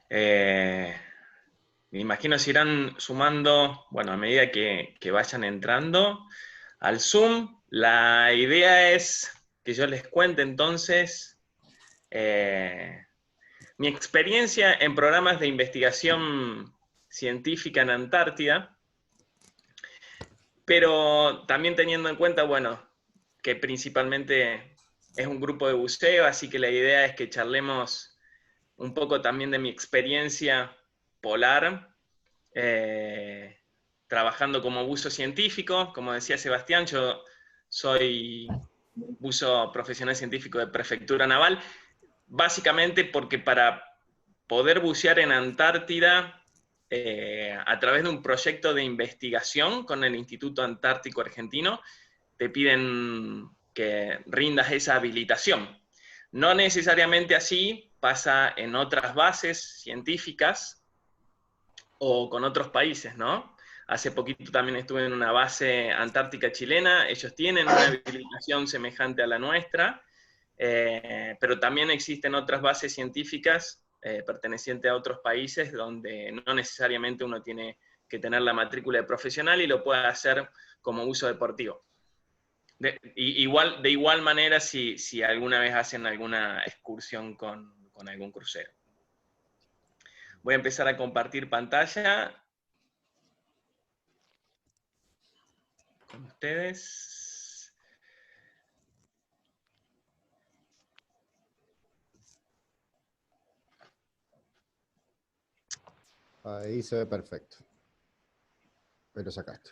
Eh, Me imagino se irán sumando, bueno, a medida que vayan entrando al Zoom. La idea es que yo les cuente entonces mi experiencia en programas de investigación científica en Antártida, pero también teniendo en cuenta, bueno, que principalmente es un grupo de buceo, así que la idea es que charlemos un poco también de mi experiencia polar, eh, trabajando como buzo científico. Como decía Sebastián, yo soy buzo profesional científico de Prefectura Naval, básicamente porque para poder bucear en Antártida, a través de un proyecto de investigación con el Instituto Antártico Argentino, te piden que rindas esa habilitación. No necesariamente así pasa en otras bases científicas o con otros países, ¿no? Hace poquito también estuve en una base antártica chilena. Ellos tienen una habilitación semejante a la nuestra, pero también existen otras bases científicas pertenecientes a otros países donde no necesariamente uno tiene que tener la matrícula de profesional y lo puede hacer como uso deportivo. De igual manera si alguna vez hacen alguna excursión con algún crucero. Voy a empezar a compartir pantalla con ustedes. Ahí se ve perfecto. Pero sacaste.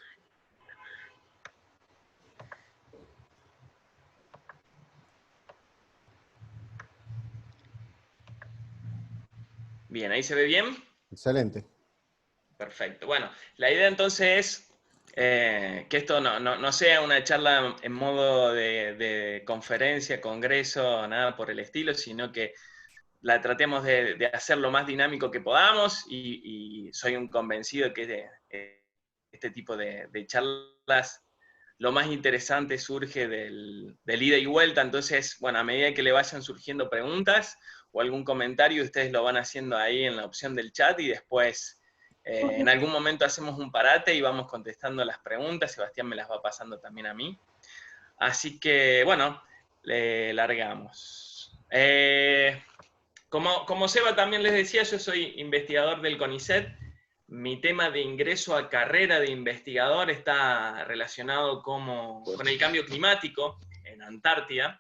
Bien, ¿ahí se ve bien? Excelente. Perfecto. Bueno, la idea entonces es que esto no sea una charla en modo de conferencia, congreso, nada por el estilo, sino que la tratemos de hacer lo más dinámico que podamos, y soy un convencido que este tipo de charlas, lo más interesante surge del ida y vuelta. Entonces, bueno, a medida que le vayan surgiendo preguntas o algún comentario, ustedes lo van haciendo ahí en la opción del chat, y después en algún momento hacemos un parate y vamos contestando las preguntas. Sebastián me las va pasando también a mí. Así que, bueno, le largamos. Como Seba también les decía, yo soy investigador del CONICET. Mi tema de ingreso a carrera de investigador está relacionado con el cambio climático en Antártida.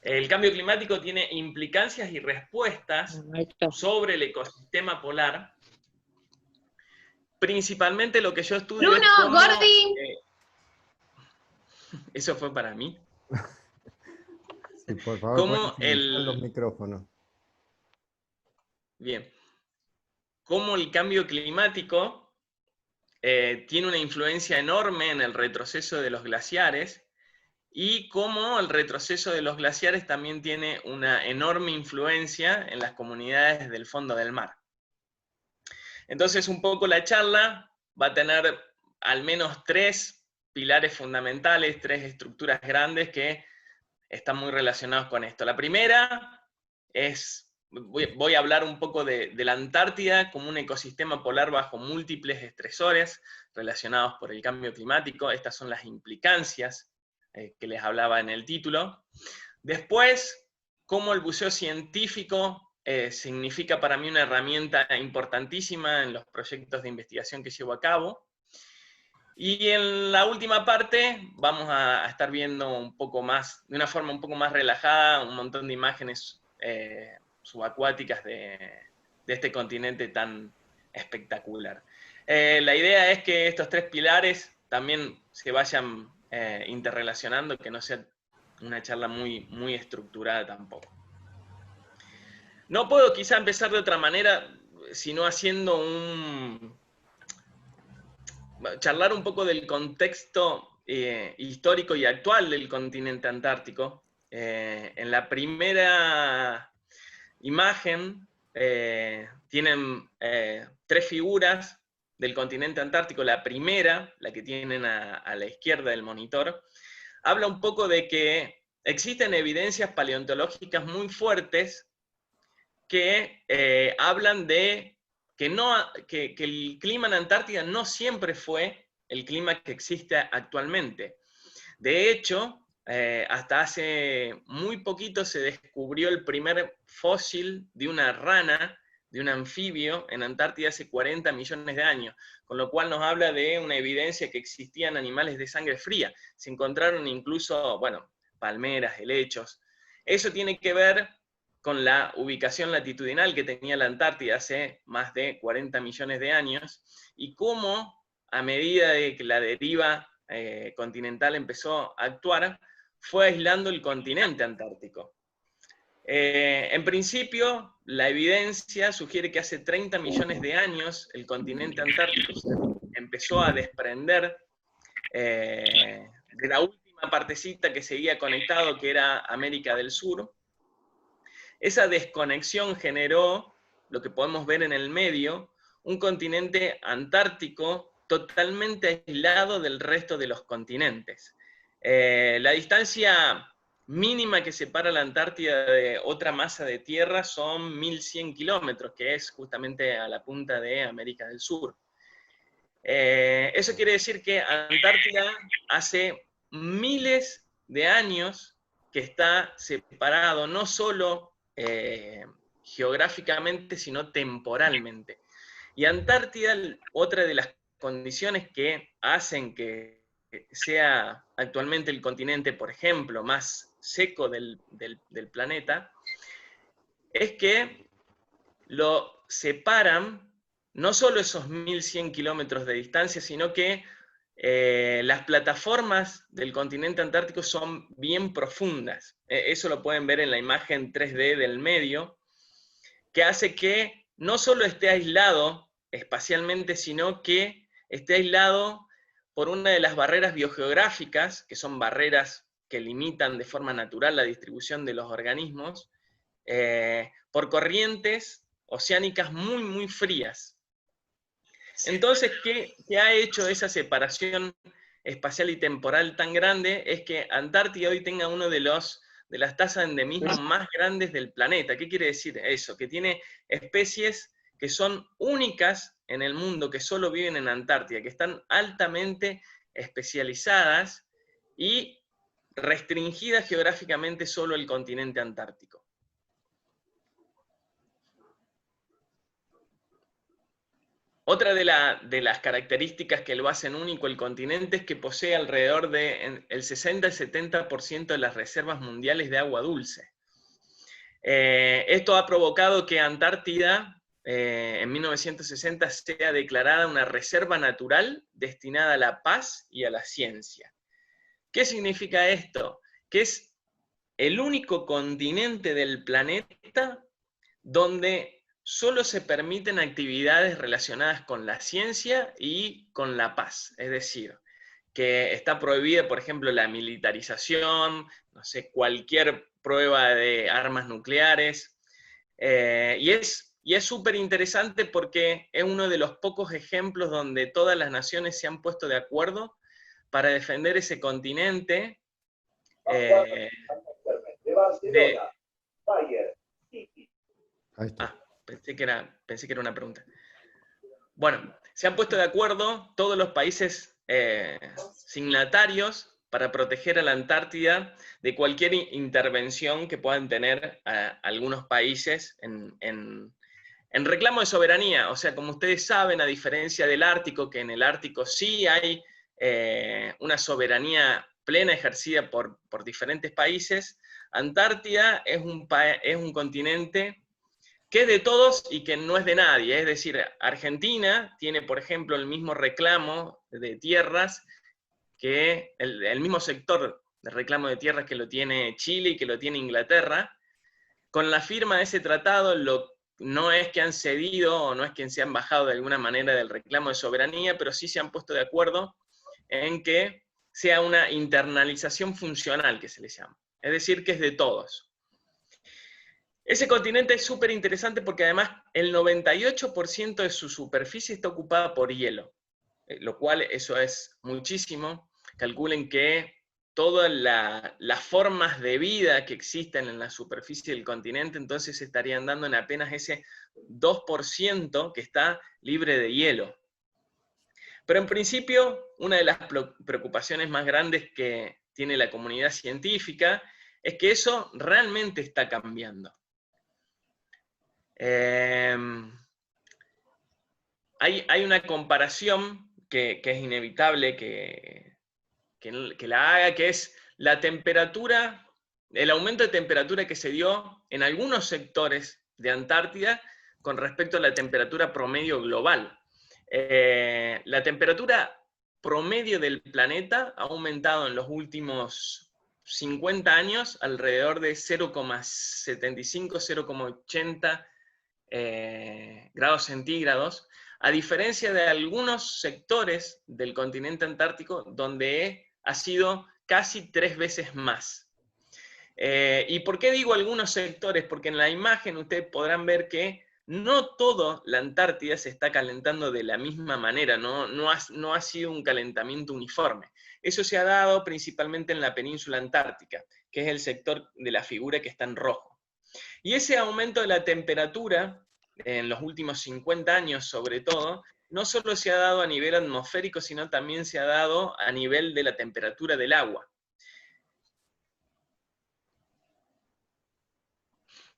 El cambio climático tiene implicancias y respuestas sobre el ecosistema polar. Principalmente lo que yo estudio es Bruno, cómo... Gordi. Eso fue para mí. Sí, por favor, pueden Cómo silenciar los micrófonos. Bien. Cómo el cambio climático tiene una influencia enorme en el retroceso de los glaciares, y cómo el retroceso de los glaciares también tiene una enorme influencia en las comunidades del fondo del mar. Entonces, un poco la charla va a tener al menos tres pilares fundamentales, tres estructuras grandes que están muy relacionados con esto. La primera es, voy a hablar un poco de la Antártida como un ecosistema polar bajo múltiples estresores relacionados por el cambio climático. Estas son las implicancias que les hablaba en el título. Después, cómo el buceo científico significa para mí una herramienta importantísima en los proyectos de investigación que llevo a cabo. Y en la última parte vamos a estar viendo un poco más, de una forma un poco más relajada, un montón de imágenes subacuáticas de este continente tan espectacular. La idea es que estos tres pilares también se vayan interrelacionando, que no sea una charla muy estructurada tampoco. No puedo quizá empezar de otra manera, sino haciendo charlar un poco del contexto histórico y actual del continente antártico. En la primera imagen tienen tres figuras del continente antártico. La primera, la que tienen a la izquierda del monitor, habla un poco de que existen evidencias paleontológicas muy fuertes que hablan de que el clima en Antártida no siempre fue el clima que existe actualmente. De hecho, hasta hace muy poquito se descubrió el primer fósil de una rana, de un anfibio, en Antártida hace 40 millones de años, con lo cual nos habla de una evidencia que existían animales de sangre fría. Se encontraron incluso, bueno, palmeras, helechos. Eso tiene que ver con la ubicación latitudinal que tenía la Antártida hace más de 40 millones de años, y cómo, a medida de que la deriva continental empezó a actuar, fue aislando el continente antártico. En principio, la evidencia sugiere que hace 30 millones de años el continente antártico se empezó a desprender de la última partecita que seguía conectado, que era América del Sur. Esa desconexión generó, lo que podemos ver en el medio, un continente antártico totalmente aislado del resto de los continentes. La distancia mínima que separa la Antártida de otra masa de tierra son 1100 kilómetros, que es justamente a la punta de América del Sur. Eso quiere decir que Antártida hace miles de años que está separado, no solo geográficamente, sino temporalmente. Y Antártida, otra de las condiciones que hacen que sea actualmente el continente, por ejemplo, más seco del planeta, es que lo separan no solo esos 1100 kilómetros de distancia, sino que las plataformas del continente antártico son bien profundas. Eso lo pueden ver en la imagen 3D del medio, que hace que no solo esté aislado espacialmente, sino que esté aislado por una de las barreras biogeográficas, que son barreras que limitan de forma natural la distribución de los organismos, por corrientes oceánicas muy, muy frías. Entonces, ¿qué ha hecho esa separación espacial y temporal tan grande? Es que Antártida hoy tenga uno de las tasas de endemismo más grandes del planeta. ¿Qué quiere decir eso? Que tiene especies que son únicas en el mundo, que solo viven en Antártida, que están altamente especializadas y restringidas geográficamente solo al continente antártico. Otra de las características que lo hacen único el continente es que posee alrededor del 60 al 70% de las reservas mundiales de agua dulce. Esto ha provocado que Antártida, en 1960, sea declarada una reserva natural destinada a la paz y a la ciencia. ¿Qué significa esto? Que es el único continente del planeta donde solo se permiten actividades relacionadas con la ciencia y con la paz. Es decir, que está prohibida, por ejemplo, la militarización, no sé, cualquier prueba de armas nucleares. Y es súper interesante porque es uno de los pocos ejemplos donde todas las naciones se han puesto de acuerdo para defender ese continente. Ahí está. Pensé que era una pregunta. Bueno, se han puesto de acuerdo todos los países signatarios para proteger a la Antártida de cualquier intervención que puedan tener algunos países en reclamo de soberanía. O sea, como ustedes saben, a diferencia del Ártico, que en el Ártico sí hay una soberanía plena ejercida por diferentes países, Antártida es un continente que es de todos y que no es de nadie. Es decir, Argentina tiene, por ejemplo, el mismo reclamo de tierras, que el mismo sector de reclamo de tierras que lo tiene Chile y que lo tiene Inglaterra. Con la firma de ese tratado, no es que han cedido o no es que se han bajado de alguna manera del reclamo de soberanía, pero sí se han puesto de acuerdo en que sea una internalización funcional, que se le llama. Es decir, que es de todos. Ese continente es súper interesante porque además el 98% de su superficie está ocupada por hielo, lo cual eso es muchísimo. Calculen que todas las formas de vida que existen en la superficie del continente, entonces se estarían dando en apenas ese 2% que está libre de hielo. Pero en principio, una de las preocupaciones más grandes que tiene la comunidad científica es que eso realmente está cambiando. Hay una comparación que es inevitable que la haga, que es la temperatura, el aumento de temperatura que se dio en algunos sectores de Antártida con respecto a la temperatura promedio global. La temperatura promedio del planeta ha aumentado en los últimos 50 años alrededor de 0,75, 0,80 grados centígrados, a diferencia de algunos sectores del continente antártico donde ha sido casi 3 veces más. ¿Y por qué digo algunos sectores? Porque en la imagen ustedes podrán ver que no toda la Antártida se está calentando de la misma manera, no ha sido un calentamiento uniforme. Eso se ha dado principalmente en la península antártica, que es el sector de la figura que está en rojo. Y ese aumento de la temperatura, en los últimos 50 años sobre todo, no solo se ha dado a nivel atmosférico, sino también se ha dado a nivel de la temperatura del agua.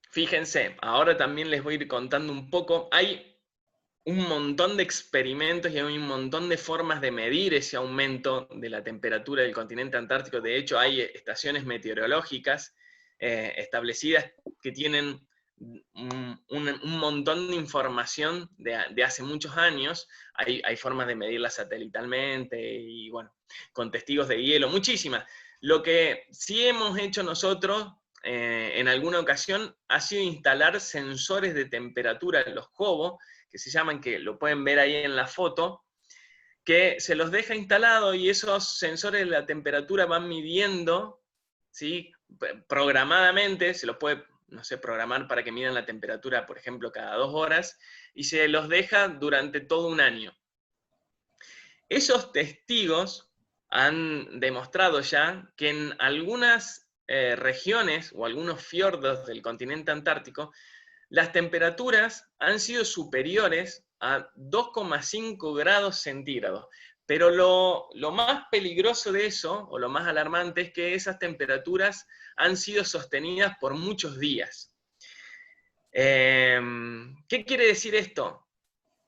Fíjense, ahora también les voy a ir contando un poco, hay un montón de experimentos y hay un montón de formas de medir ese aumento de la temperatura del continente antártico. De hecho, hay estaciones meteorológicas establecidas que tienen un montón de información de hace muchos años. Hay formas de medirla satelitalmente y bueno, con testigos de hielo, muchísimas. Lo que sí hemos hecho nosotros en alguna ocasión ha sido instalar sensores de temperatura en los JOBO, que se llaman, que lo pueden ver ahí en la foto, que se los deja instalado y esos sensores de la temperatura van midiendo, ¿sí? Programadamente, se los puede, no sé, programar para que midan la temperatura, por ejemplo, cada 2 horas, y se los deja durante todo un año. Esos testigos han demostrado ya que en algunas regiones o algunos fiordos del continente antártico, las temperaturas han sido superiores a 2,5 grados centígrados. Pero lo más peligroso de eso, o lo más alarmante, es que esas temperaturas han sido sostenidas por muchos días. ¿Qué quiere decir esto?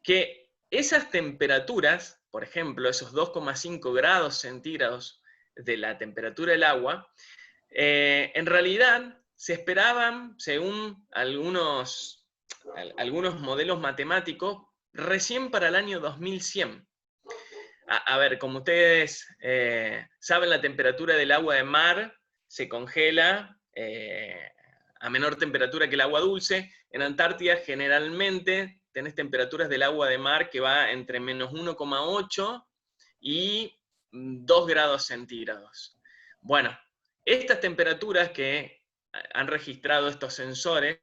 Que esas temperaturas, por ejemplo, esos 2,5 grados centígrados de la temperatura del agua, en realidad se esperaban, según algunos modelos matemáticos, recién para el año 2100. A ver, como ustedes saben, la temperatura del agua de mar se congela a menor temperatura que el agua dulce. En Antártida generalmente tenés temperaturas del agua de mar que va entre menos 1,8 y 2 grados centígrados. Bueno, estas temperaturas que han registrado estos sensores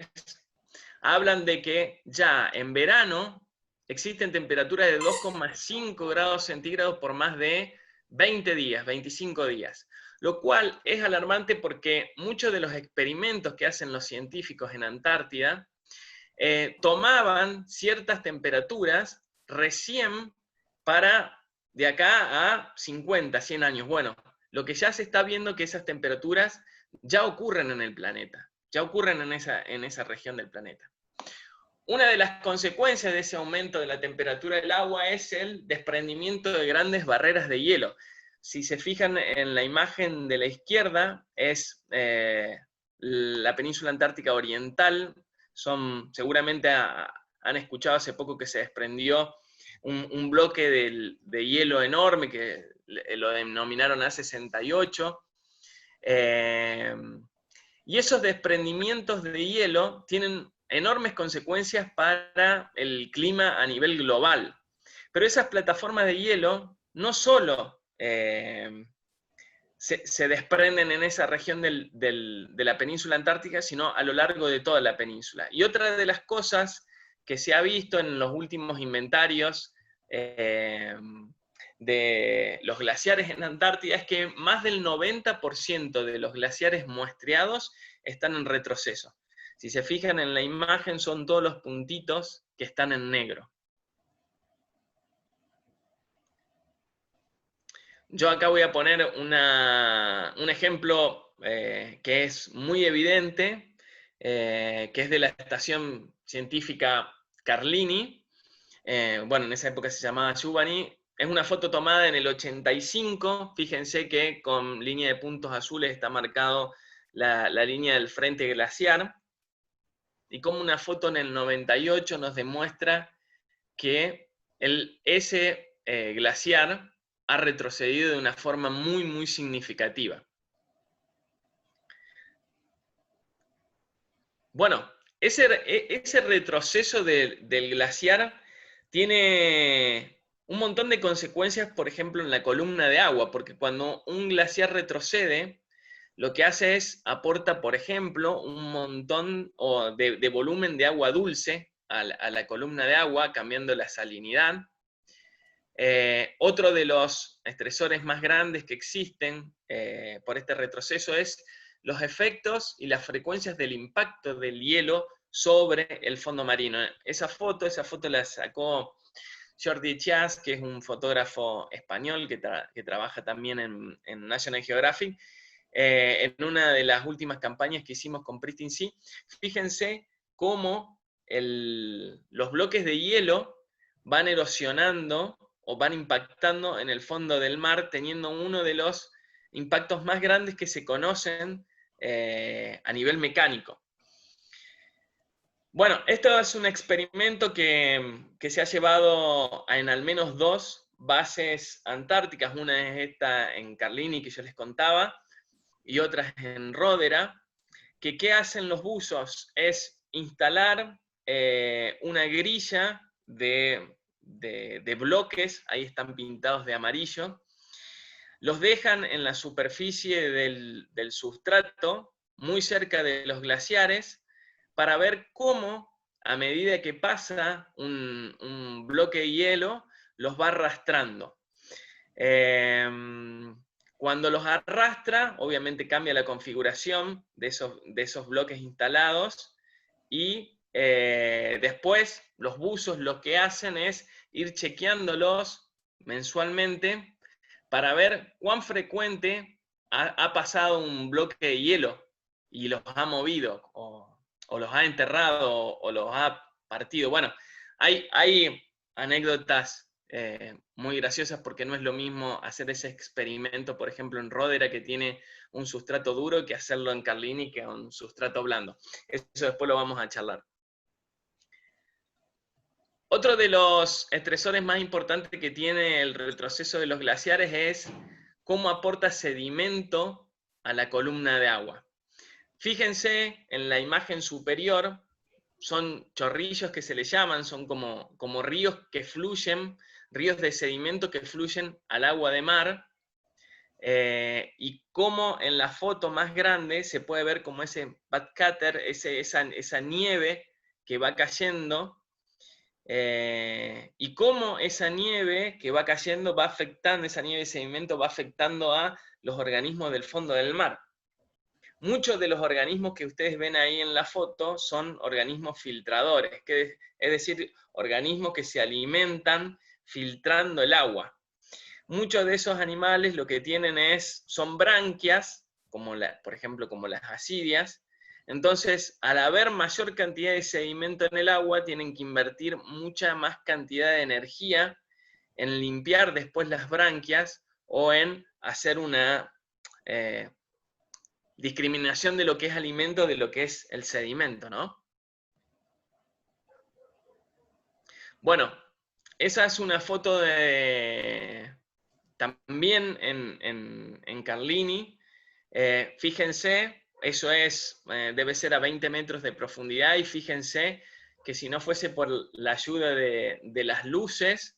hablan de que ya en verano existen temperaturas de 2,5 grados centígrados por más de 20 días, 25 días. Lo cual es alarmante porque muchos de los experimentos que hacen los científicos en Antártida tomaban ciertas temperaturas recién para de acá a 50, 100 años. Bueno, lo que ya se está viendo es que esas temperaturas ya ocurren en el planeta, ya ocurren en esa región del planeta. Una de las consecuencias de ese aumento de la temperatura del agua es el desprendimiento de grandes barreras de hielo. Si se fijan en la imagen de la izquierda, es la península antártica oriental. Seguramente han escuchado hace poco que se desprendió un bloque de hielo enorme que lo denominaron A68. Y esos desprendimientos de hielo tienen enormes consecuencias para el clima a nivel global. Pero esas plataformas de hielo no solo se desprenden en esa región de la península antártica, sino a lo largo de toda la península. Y otra de las cosas que se ha visto en los últimos inventarios de los glaciares en Antártida es que más del 90% de los glaciares muestreados están en retroceso. Si se fijan en la imagen, son todos los puntitos que están en negro. Yo acá voy a poner un ejemplo que es muy evidente, que es de la estación científica Carlini. Bueno, en esa época se llamaba Giovanni. Es una foto tomada en el 85. Fíjense que con línea de puntos azules está marcado la línea del frente glaciar. Y como una foto en el 98 nos demuestra que ese glaciar ha retrocedido de una forma muy, muy significativa. Bueno, ese retroceso del glaciar tiene un montón de consecuencias, por ejemplo, en la columna de agua, porque cuando un glaciar retrocede, lo que hace es aporta, por ejemplo, un montón de volumen de agua dulce a la columna de agua, cambiando la salinidad. Otro de los estresores más grandes que existen por este retroceso es los efectos y las frecuencias del impacto del hielo sobre el fondo marino. Esa foto la sacó Jordi Chas, que es un fotógrafo español que trabaja también en National Geographic, en una de las últimas campañas que hicimos con Pristine Sea. Fíjense cómo los bloques de hielo van erosionando o van impactando en el fondo del mar, teniendo uno de los impactos más grandes que se conocen a nivel mecánico. Bueno, esto es un experimento que se ha llevado en al menos 2 bases antárticas. Una es esta en Carlini, que yo les contaba, y otra es en Ródera. ¿Qué hacen los buzos? Es instalar una grilla de bloques, ahí están pintados de amarillo, los dejan en la superficie del sustrato, muy cerca de los glaciares, para ver cómo, a medida que pasa un bloque de hielo, los va arrastrando. Cuando los arrastra, obviamente cambia la configuración de esos bloques instalados, y después los buzos lo que hacen es ir chequeándolos mensualmente para ver cuán frecuente ha pasado un bloque de hielo y los ha movido, o los ha enterrado, o los ha partido. Bueno, hay anécdotas muy graciosas, porque no es lo mismo hacer ese experimento, por ejemplo, en Ródera, que tiene un sustrato duro, que hacerlo en Carlini, que es un sustrato blando. Eso después lo vamos a charlar. Otro de los estresores más importantes que tiene el retroceso de los glaciares es cómo aporta sedimento a la columna de agua. Fíjense en la imagen superior, son chorrillos que se le llaman, son como ríos que fluyen, ríos de sedimento que fluyen al agua de mar, y como en la foto más grande se puede ver como ese backcutter, esa nieve que va cayendo, y cómo esa nieve que va cayendo va afectando, esa nieve de sedimento va afectando a los organismos del fondo del mar. Muchos de los organismos que ustedes ven ahí en la foto son organismos filtradores, es decir, organismos que se alimentan filtrando el agua. Muchos de esos animales lo que tienen son branquias, por ejemplo como las ascidias. Entonces, al haber mayor cantidad de sedimento en el agua, tienen que invertir mucha más cantidad de energía en limpiar después las branquias, o en hacer una discriminación de lo que es alimento de lo que es el sedimento, ¿no? Bueno, esa es una foto también en Carlini. Fíjense, eso debe ser a 20 metros de profundidad, y fíjense que si no fuese por la ayuda de las luces,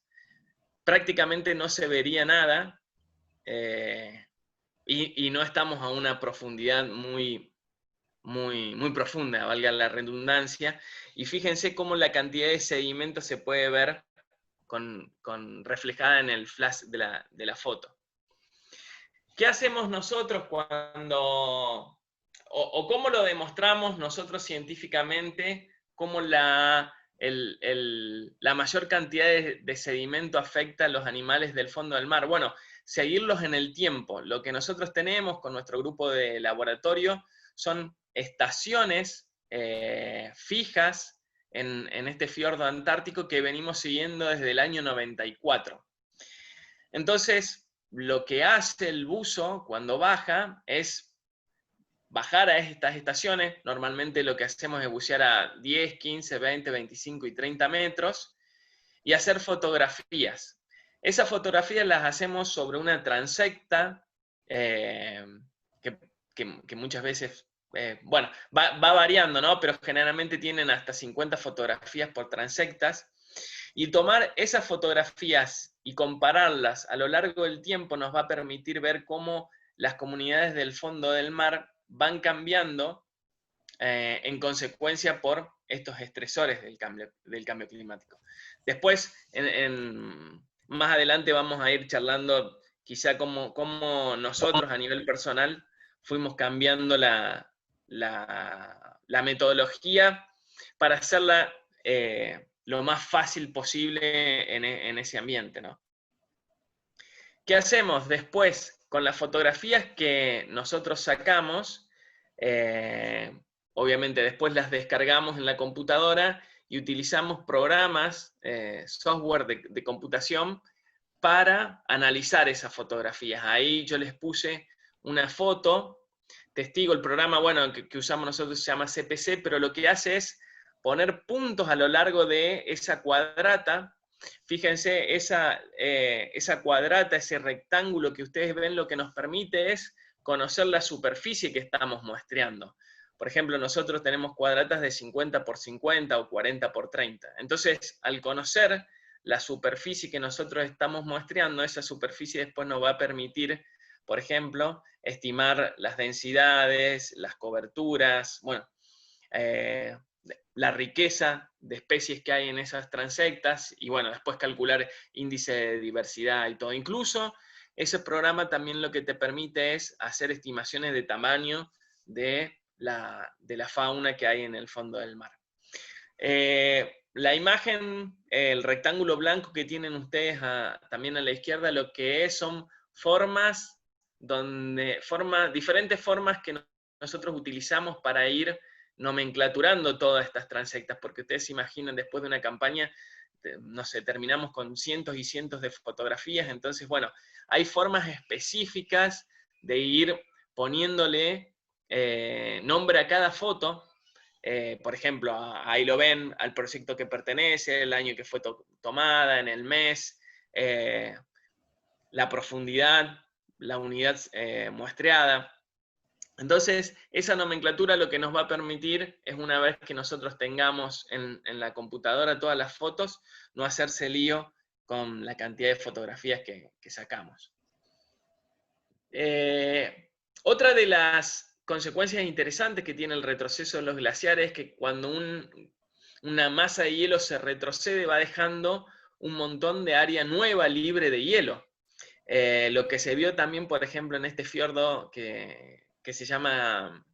prácticamente no se vería nada, y no estamos a una profundidad muy profunda, valga la redundancia. Y fíjense cómo la cantidad de sedimento se puede ver reflejada en el flash de la foto. ¿Qué hacemos nosotros cuando, o cómo lo demostramos nosotros científicamente, cómo la mayor cantidad de sedimento afecta a los animales del fondo del mar? Bueno, seguirlos en el tiempo. Lo que nosotros tenemos con nuestro grupo de laboratorio son estaciones fijas en este fiordo antártico que venimos siguiendo desde el año 94. Entonces, lo que hace el buzo cuando baja es bajar a estas estaciones. Normalmente lo que hacemos es bucear a 10, 15, 20, 25 y 30 metros y hacer fotografías. Esas fotografías las hacemos sobre una transecta que muchas veces, bueno, va variando, ¿no? Pero generalmente tienen hasta 50 fotografías por transectas. Y tomar esas fotografías y compararlas a lo largo del tiempo nos va a permitir ver cómo las comunidades del fondo del mar van cambiando en consecuencia por estos estresores del cambio climático. Después, más adelante vamos a ir charlando quizá cómo nosotros a nivel personal fuimos cambiando la metodología para hacerla lo más fácil posible en ese ambiente, ¿no? ¿Qué hacemos después con las fotografías que nosotros sacamos? Obviamente después las descargamos en la computadora y utilizamos programas, software de computación para analizar esas fotografías. Ahí yo les puse una foto, testigo, el programa bueno, que usamos nosotros se llama CPC, pero lo que hace es poner puntos a lo largo de esa cuadrata. Fíjense, esa cuadrata, ese rectángulo que ustedes ven, lo que nos permite es conocer la superficie que estamos muestreando. Por ejemplo, nosotros tenemos cuadratas de 50 por 50 o 40 por 30. Entonces, al conocer la superficie que nosotros estamos muestreando, esa superficie después nos va a permitir, por ejemplo, estimar las densidades, las coberturas, bueno, la riqueza de especies que hay en esas transectas, y bueno, después calcular índice de diversidad y todo. Incluso ese programa también lo que te permite es hacer estimaciones de tamaño de la fauna que hay en el fondo del mar. La imagen, el rectángulo blanco que tienen ustedes también a la izquierda, lo que es son formas, diferentes formas que nosotros utilizamos para ir nomenclaturando todas estas transectas, porque ustedes se imaginan después de una campaña, no sé, terminamos con cientos y cientos de fotografías. Entonces, bueno, hay formas específicas de ir poniéndole nombre a cada foto. Por ejemplo, ahí lo ven, al proyecto que pertenece, el año que fue tomada, en el mes, la profundidad, la unidad muestreada. Entonces, esa nomenclatura lo que nos va a permitir es, una vez que nosotros tengamos en la computadora todas las fotos, no hacerse lío con la cantidad de fotografías que sacamos. Otra de las consecuencias interesantes que tiene el retroceso de los glaciares es que cuando una masa de hielo se retrocede, va dejando un montón de área nueva libre de hielo. Lo que se vio también, por ejemplo, en este fiordo que se llama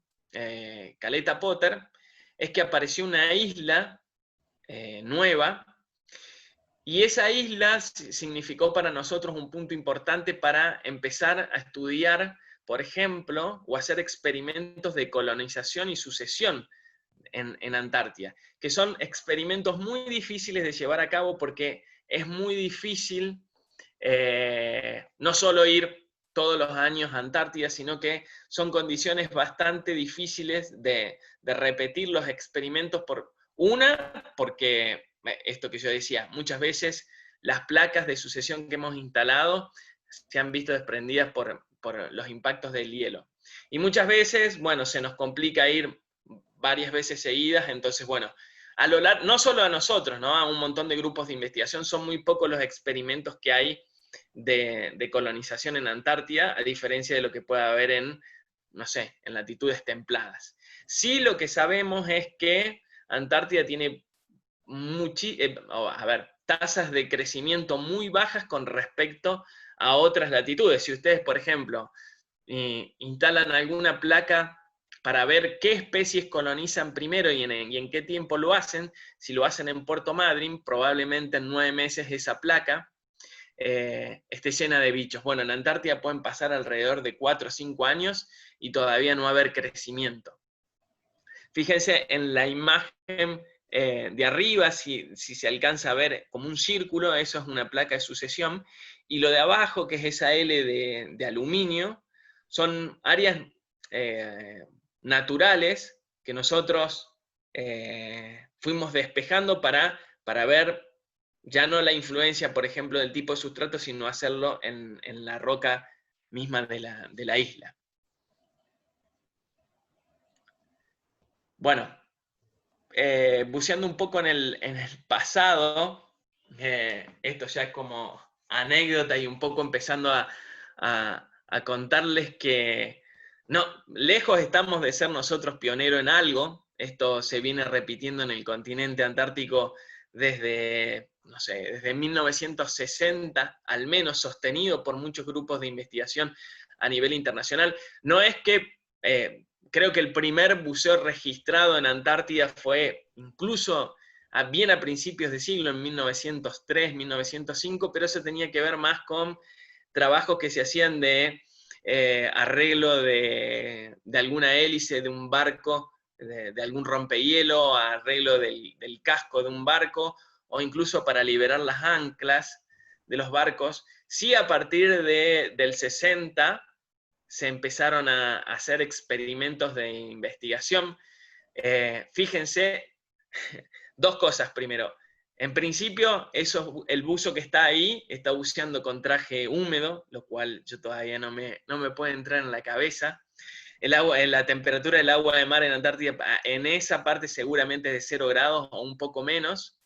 Caleta Potter, es que apareció una isla nueva, y esa isla significó para nosotros un punto importante para empezar a estudiar, por ejemplo, o hacer experimentos de colonización y sucesión en Antártida, que son experimentos muy difíciles de llevar a cabo porque es muy difícil no solo ir todos los años a Antártida, sino que son condiciones bastante difíciles de repetir los experimentos, porque esto que yo decía, muchas veces las placas de sucesión que hemos instalado se han visto desprendidas por los impactos del hielo. Y muchas veces, bueno, se nos complica ir varias veces seguidas. Entonces, bueno, no solo a nosotros, ¿no? A un montón de grupos de investigación, son muy pocos los experimentos que hay de colonización en Antártida, a diferencia de lo que puede haber en, no sé, en latitudes templadas. Sí, lo que sabemos es que Antártida tiene tasas de crecimiento muy bajas con respecto a otras latitudes. Si ustedes, por ejemplo, instalan alguna placa para ver qué especies colonizan primero y en qué tiempo lo hacen, si lo hacen en Puerto Madryn, probablemente en 9 meses esa placa esté llena de bichos. Bueno, en Antártida pueden pasar alrededor de 4 o 5 años y todavía no haber crecimiento. Fíjense en la imagen de arriba, si se alcanza a ver como un círculo, eso es una placa de sucesión, y lo de abajo, que es esa L de aluminio, son áreas naturales que nosotros fuimos despejando para ver ya no la influencia, por ejemplo, del tipo de sustrato, sino hacerlo en la roca misma de la isla. Bueno, buceando un poco en el pasado, esto ya es como anécdota y un poco empezando a contarles que no, lejos estamos de ser nosotros pioneros en algo. Esto se viene repitiendo en el continente antártico desde, no sé, desde 1960, al menos sostenido por muchos grupos de investigación a nivel internacional. No es que creo que el primer buceo registrado en Antártida fue incluso bien a principios de siglo, en 1903, 1905, pero eso tenía que ver más con trabajos que se hacían de arreglo de alguna hélice de un barco, de algún rompehielo, arreglo del casco de un barco, o incluso para liberar las anclas de los barcos. Sí, a partir del 60 se empezaron a hacer experimentos de investigación. Fíjense, dos cosas primero. En principio, el buzo que está ahí está buceando con traje húmedo, lo cual yo todavía no me puede entrar en la cabeza. La temperatura del agua de mar en Antártida, en esa parte seguramente es de 0 grados o un poco menos.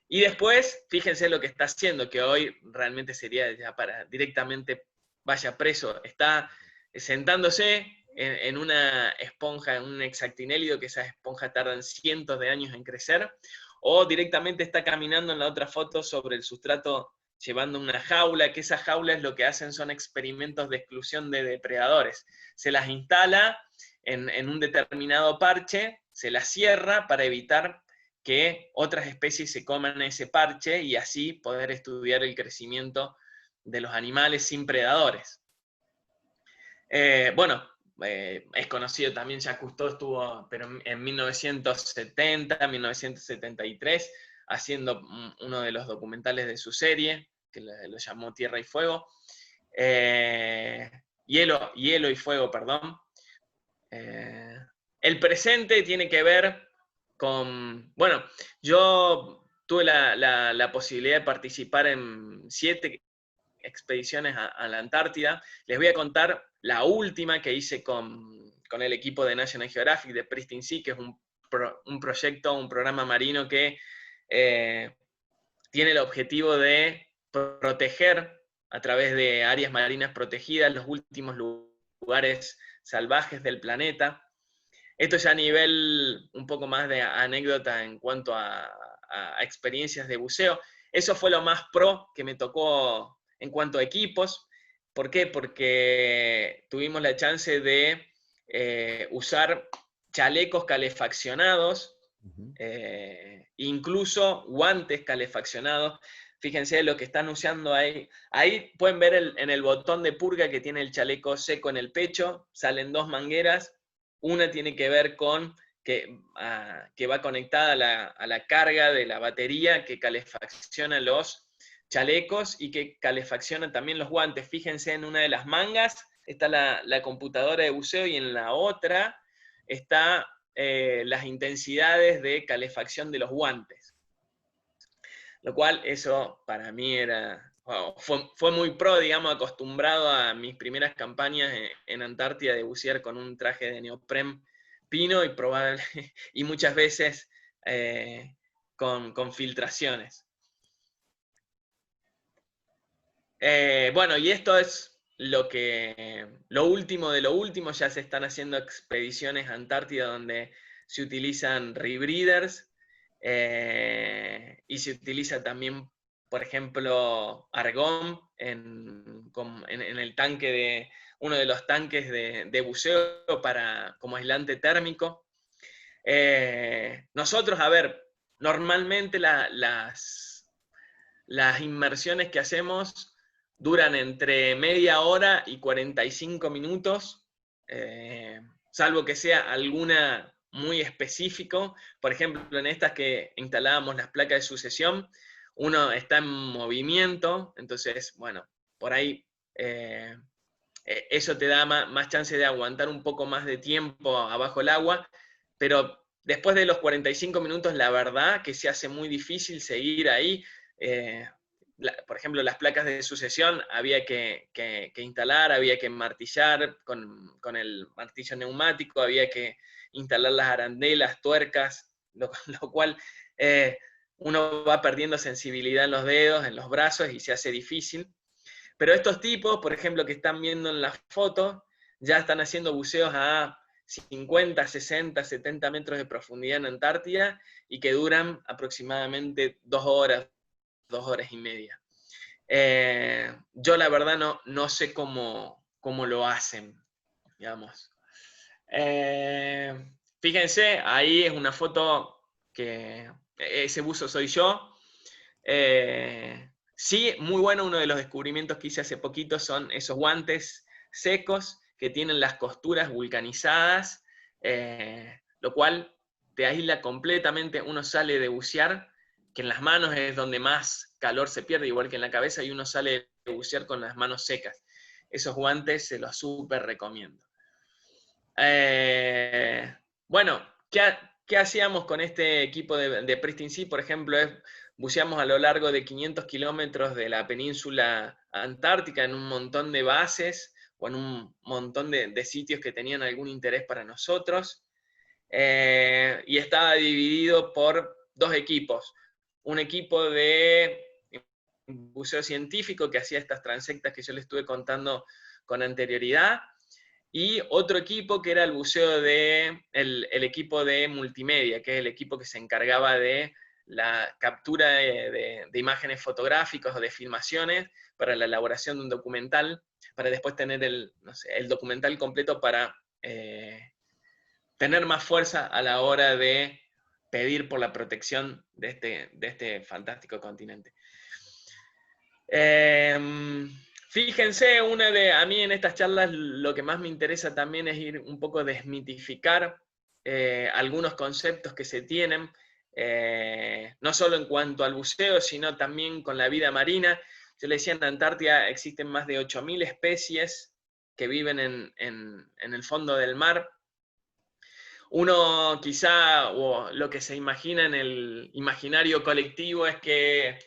Y después, fíjense lo que está haciendo, que hoy realmente sería ya para directamente vaya preso. Está sentándose en una esponja, en un hexactinélido, que esas esponjas tardan cientos de años en crecer, o directamente está caminando en la otra foto sobre el sustrato llevando una jaula, que esas jaulas lo que hacen son experimentos de exclusión de depredadores. Se las instala en un determinado parche, se las cierra para evitar que otras especies se coman ese parche y así poder estudiar el crecimiento de los animales sin predadores. Es conocido también, Jacques Cousteau estuvo pero en 1970, 1973, haciendo uno de los documentales de su serie, que lo llamó Tierra y Fuego. Hielo y Fuego, perdón. El presente tiene que ver con... Bueno, yo tuve la posibilidad de participar en 7 expediciones a la Antártida. Les voy a contar la última que hice con el equipo de National Geographic, de Pristine Sea, que es un proyecto, un programa marino que tiene el objetivo de proteger a través de áreas marinas protegidas los últimos lugares salvajes del planeta. Esto ya a nivel un poco más de anécdota en cuanto a experiencias de buceo. Eso fue lo más pro que me tocó en cuanto a equipos. ¿Por qué? Porque tuvimos la chance de usar chalecos calefaccionados, incluso guantes calefaccionados. Fíjense lo que están usando ahí. Ahí pueden ver en el botón de purga que tiene el chaleco seco en el pecho. Salen 2 mangueras. Una tiene que ver con que va conectada a la carga de la batería que calefacciona los chalecos y que calefacciona también los guantes. Fíjense, en una de las mangas está la computadora de buceo y en la otra está las intensidades de calefacción de los guantes. Lo cual eso para mí era... Wow, fue muy pro, digamos, acostumbrado a mis primeras campañas en Antártida de bucear con un traje de neopren pino y muchas veces con filtraciones. Bueno, y esto es lo último de lo último. Ya se están haciendo expediciones a Antártida donde se utilizan rebreathers, y se utiliza también, por ejemplo, argón en el tanque de uno de los tanques de buceo como aislante térmico. Nosotros, a ver, normalmente las inmersiones que hacemos duran entre media hora y 45 minutos, salvo que sea alguna muy específico. Por ejemplo, en estas que instalábamos las placas de sucesión, uno está en movimiento, entonces, bueno, por ahí eso te da más chance de aguantar un poco más de tiempo abajo el agua, pero después de los 45 minutos, la verdad que se hace muy difícil seguir ahí. Por ejemplo, las placas de sucesión había que instalar, había que martillar con el martillo neumático, había que instalar las arandelas, tuercas, lo cual uno va perdiendo sensibilidad en los dedos, en los brazos y se hace difícil. Pero estos tipos, por ejemplo, que están viendo en la foto, ya están haciendo buceos a 50, 60, 70 metros de profundidad en Antártida y que duran aproximadamente 2 horas, 2 horas y media. Yo la verdad no sé cómo lo hacen, digamos. Fíjense, ahí es una foto que ese buzo soy yo. Sí, muy bueno, uno de los descubrimientos que hice hace poquito son esos guantes secos que tienen las costuras vulcanizadas, lo cual te aísla completamente. Uno sale de bucear, que en las manos es donde más calor se pierde, igual que en la cabeza, y uno sale de bucear con las manos secas. Esos guantes se los súper recomiendo. Bueno, ¿qué hacíamos con este equipo de Pristine Sea? Por ejemplo, buceamos a lo largo de 500 kilómetros de la península antártica en un montón de bases o en un montón de sitios que tenían algún interés para nosotros. Y estaba dividido por 2 equipos. Un equipo de buceo científico que hacía estas transectas que yo les estuve contando con anterioridad, y otro equipo que era el buceo el equipo de multimedia, que es el equipo que se encargaba de la captura de imágenes fotográficas o de filmaciones para la elaboración de un documental, para después tener el documental completo para tener más fuerza a la hora de pedir por la protección de este fantástico continente. Fíjense, a mí en estas charlas lo que más me interesa también es ir un poco desmitificar algunos conceptos que se tienen, no solo en cuanto al buceo, sino también con la vida marina. Yo le decía, en Antártida existen más de 8.000 especies que viven en el fondo del mar. Uno quizá, o lo que se imagina en el imaginario colectivo es que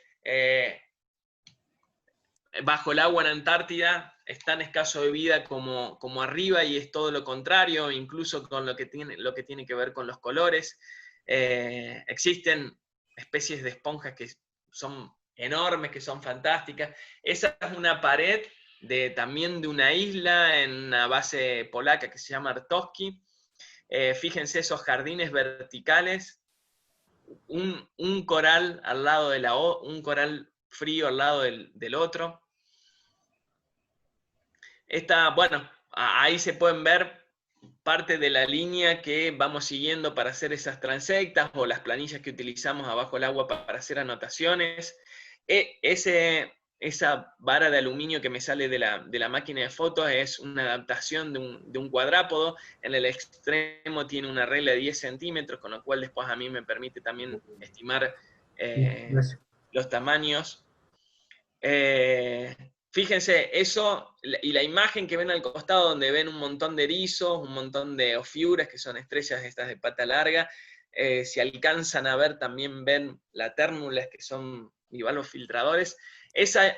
bajo el agua en Antártida es tan escaso de vida como arriba, y es todo lo contrario, incluso con lo que tiene que ver con los colores. Existen especies de esponjas que son enormes, que son fantásticas. Esa es una pared también de una isla en una base polaca que se llama Artoski. Fíjense esos jardines verticales, un coral al lado de un coral frío al lado del otro. Bueno, ahí se pueden ver parte de la línea que vamos siguiendo para hacer esas transectas o las planillas que utilizamos abajo el agua para hacer anotaciones. Esa vara de aluminio que me sale de la máquina de fotos es una adaptación de un cuadrápodo. En el extremo tiene una regla de 10 centímetros, con lo cual después a mí me permite también estimar los tamaños. Fíjense, eso, y la imagen que ven al costado, donde ven un montón de erizos, un montón de ofiuras, que son estrellas estas de pata larga. Si alcanzan a ver, también ven latérnulas, que son bivalvos filtradores. Esa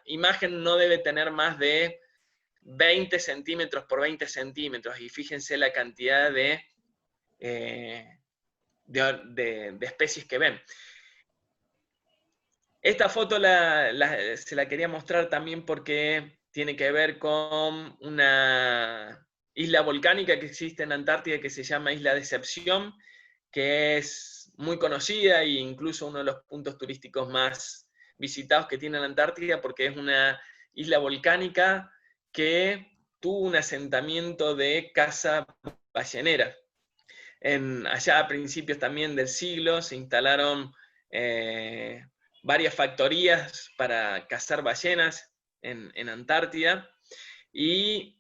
imagen no debe tener más de 20 centímetros por 20 centímetros, y fíjense la cantidad de especies que ven. Esta foto se la quería mostrar también porque tiene que ver con una isla volcánica que existe en Antártida que se llama Isla Decepción, que es muy conocida e incluso uno de los puntos turísticos más visitados que tiene la Antártida, porque es una isla volcánica que tuvo un asentamiento de caza ballenera. Allá a principios también del siglo se instalaron varias factorías para cazar ballenas en Antártida, y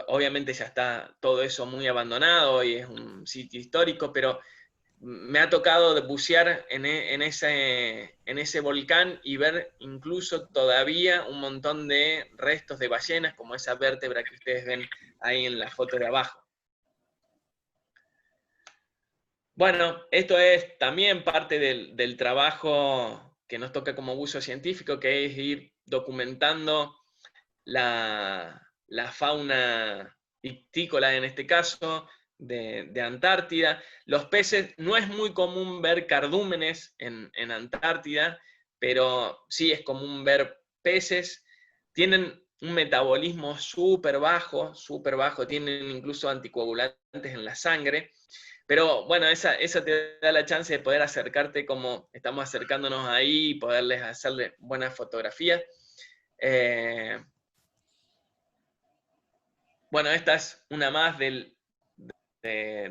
obviamente ya está todo eso muy abandonado y es un sitio histórico, pero me ha tocado bucear en ese volcán y ver incluso todavía un montón de restos de ballenas, como esa vértebra que ustedes ven ahí en la foto de abajo. Bueno, esto es también parte del trabajo que nos toca como buzo científico, que es ir documentando la fauna ictícola, en este caso, de Antártida. Los peces, no es muy común ver cardúmenes en Antártida, pero sí es común ver peces. Tienen un metabolismo súper bajo, tienen incluso anticoagulantes en la sangre. Pero bueno, esa te da la chance de poder acercarte como estamos acercándonos ahí y poderles hacerle buenas fotografías. Bueno, esta es una más de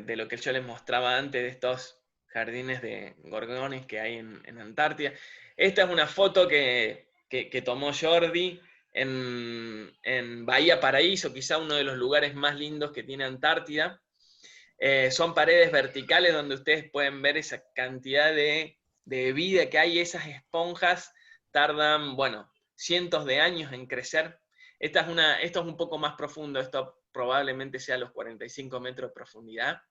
lo que yo les mostraba antes de estos jardines de gorgones que hay en Antártida. Esta es una foto que tomó Jordi en Bahía Paraíso, quizá uno de los lugares más lindos que tiene Antártida. Son paredes verticales donde ustedes pueden ver esa cantidad de vida que hay. Esas esponjas tardan, bueno, cientos de años en crecer. Esto es un poco más profundo, esto probablemente sea a los 45 metros de profundidad,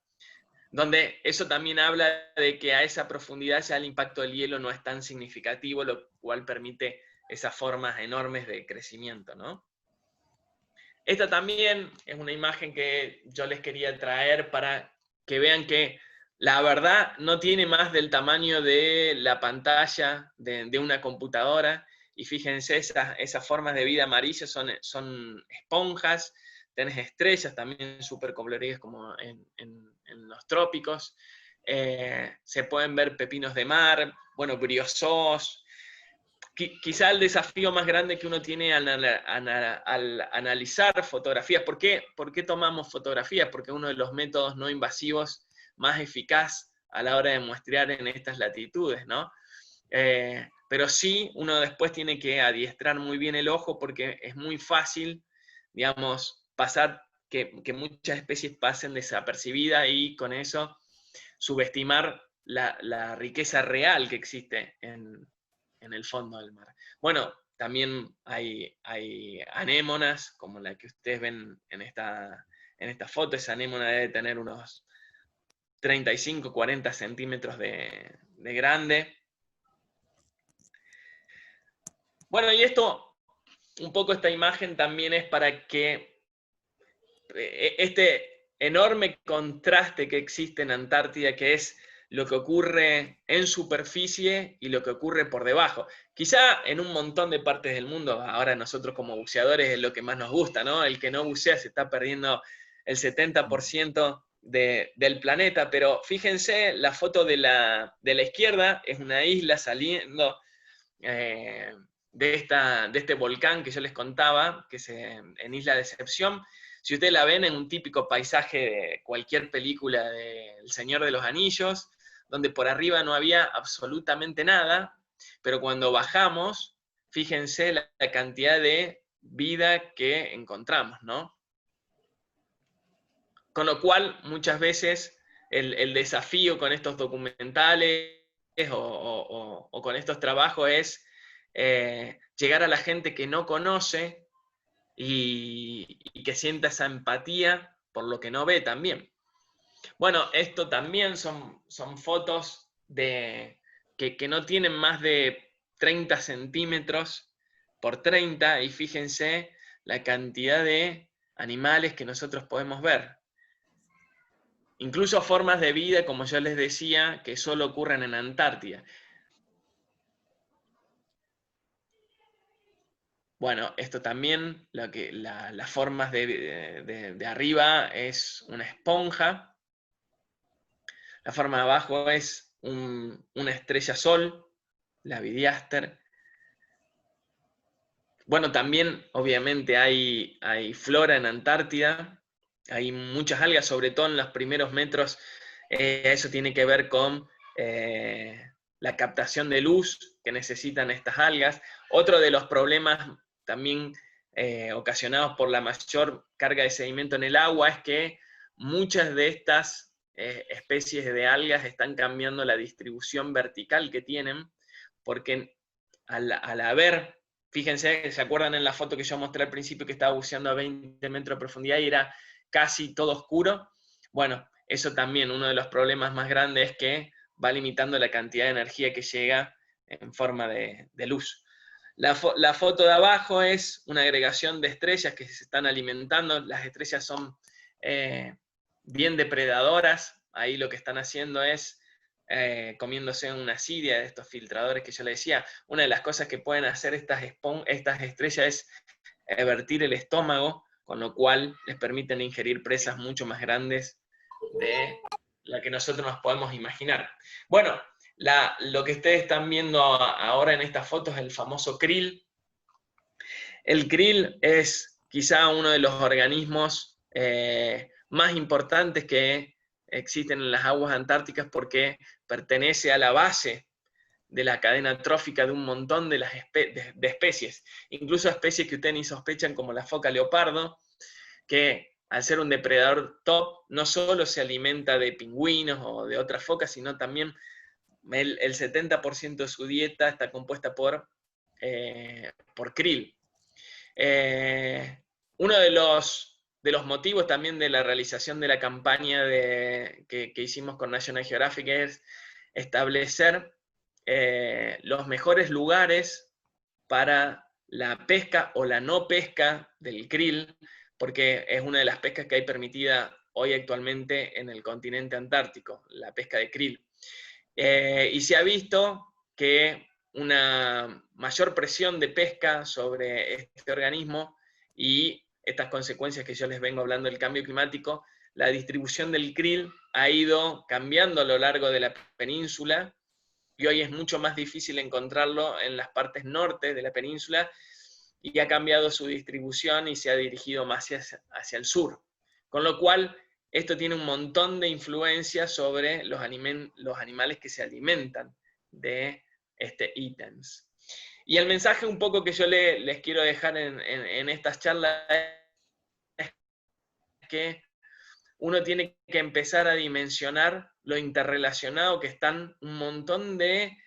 donde eso también habla de que a esa profundidad ya el impacto del hielo no es tan significativo, lo cual permite esas formas enormes de crecimiento, ¿no? Esta también es una imagen que yo les quería traer para que vean que la verdad no tiene más del tamaño de la pantalla de una computadora. Y fíjense, esas formas de vida amarillas son esponjas. Tenés estrellas también súper coloridas como en los trópicos. Se pueden ver pepinos de mar, bueno, briosos. Quizá el desafío más grande que uno tiene al analizar fotografías. ¿Por qué tomamos fotografías? Porque es uno de los métodos no invasivos más eficaz a la hora de muestrear en estas latitudes, ¿no? Pero sí, uno después tiene que adiestrar muy bien el ojo, porque es muy fácil, digamos, pasar que muchas especies pasen desapercibidas y con eso subestimar la riqueza real que existe en el fondo del mar. Bueno, también hay anémonas, como la que ustedes ven en esta foto. Esa anémona debe tener unos 35, 40 centímetros de grande. Bueno, y esto, un poco esta imagen también es para que este enorme contraste que existe en Antártida, que es lo que ocurre en superficie y lo que ocurre por debajo. Quizá en un montón de partes del mundo, ahora nosotros como buceadores es lo que más nos gusta, ¿no? El que no bucea se está perdiendo el 70% del planeta, pero fíjense, la foto de la izquierda es una isla saliendo de este volcán que yo les contaba, que es en Isla Decepción. Si ustedes la ven en un típico paisaje de cualquier película de El Señor de los Anillos, donde por arriba no había absolutamente nada, pero cuando bajamos, fíjense la cantidad de vida que encontramos, ¿no? Con lo cual, muchas veces, el desafío con estos documentales o con estos trabajos es llegar a la gente que no conoce y que sienta esa empatía por lo que no ve también. Bueno, esto también son fotos que no tienen más de 30 centímetros por 30, y fíjense la cantidad de animales que nosotros podemos ver. Incluso formas de vida, como yo les decía, que solo ocurren en Antártida. Bueno, esto también, las formas de arriba es una esponja, la forma de abajo es una estrella Sol, la Vidiaster. Bueno, también obviamente hay flora en Antártida, hay muchas algas, sobre todo en los primeros metros. Eso tiene que ver con la captación de luz que necesitan estas algas. Otro de los problemas también ocasionados por la mayor carga de sedimento en el agua es que muchas de estas especies de algas están cambiando la distribución vertical que tienen, porque al haber, fíjense, ¿se acuerdan en la foto que yo mostré al principio que estaba buceando a 20 metros de profundidad y era casi todo oscuro? Bueno, eso también, uno de los problemas más grandes es que va limitando la cantidad de energía que llega en forma de luz. La foto de abajo es una agregación de estrellas que se están alimentando. Las estrellas son bien depredadoras. Ahí lo que están haciendo es comiéndose una asidia de estos filtradores que yo le decía. Una de las cosas que pueden hacer estas estrellas es vertir el estómago, con lo cual les permiten ingerir presas mucho más grandes de la que nosotros nos podemos imaginar. Bueno, lo que ustedes están viendo ahora en esta foto es el famoso krill. El krill es quizá uno de los organismos más importantes que existen en las aguas antárticas porque pertenece a la base de la cadena trófica de un montón de especies, incluso especies que ustedes ni sospechan como la foca leopardo, que al ser un depredador top no solo se alimenta de pingüinos o de otras focas, sino también el 70% de su dieta está compuesta por krill. Uno de los motivos también de la realización de la campaña que hicimos con National Geographic es establecer los mejores lugares para la pesca o la no pesca del krill, porque es una de las pescas que hay permitida hoy actualmente en el continente antártico, la pesca de krill. Y se ha visto que una mayor presión de pesca sobre este organismo y estas consecuencias que yo les vengo hablando del cambio climático, la distribución del krill ha ido cambiando a lo largo de la península y hoy es mucho más difícil encontrarlo en las partes norte de la península y ha cambiado su distribución y se ha dirigido más hacia el sur. Con lo cual, esto tiene un montón de influencia sobre los animales que se alimentan de ítems. Y el mensaje un poco que yo les quiero dejar en estas charlas es que uno tiene que empezar a dimensionar lo interrelacionado que están un montón de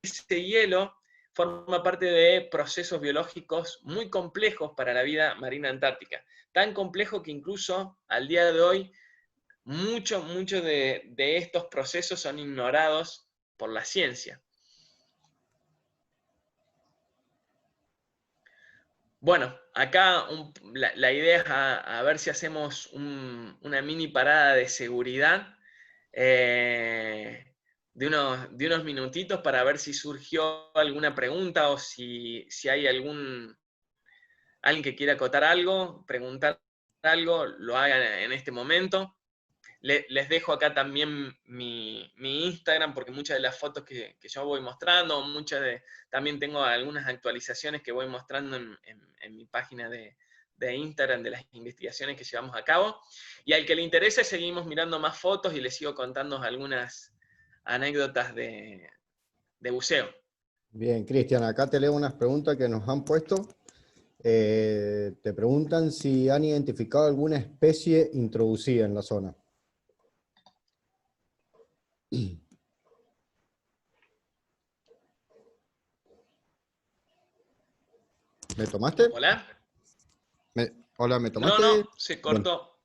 ese hielo forma parte de procesos biológicos muy complejos para la vida marina antártica. Tan complejo que incluso al día de hoy muchos de estos procesos son ignorados por la ciencia. Bueno, acá la idea es a ver si hacemos una mini parada de seguridad de unos minutitos para ver si surgió alguna pregunta o si hay alguien que quiera acotar algo, preguntar algo, lo hagan en este momento. Les dejo acá también mi Instagram, porque muchas de las fotos que yo voy mostrando, también tengo algunas actualizaciones que voy mostrando en mi página de Instagram de las investigaciones que llevamos a cabo. Y al que le interese, seguimos mirando más fotos y les sigo contando algunas anécdotas de buceo. Bien, Cristian, acá te leo unas preguntas que nos han puesto. Te preguntan si han identificado alguna especie introducida en la zona. ¿Me tomaste? ¿Hola? Hola, ¿me No, tomaste? se Bien. cortó.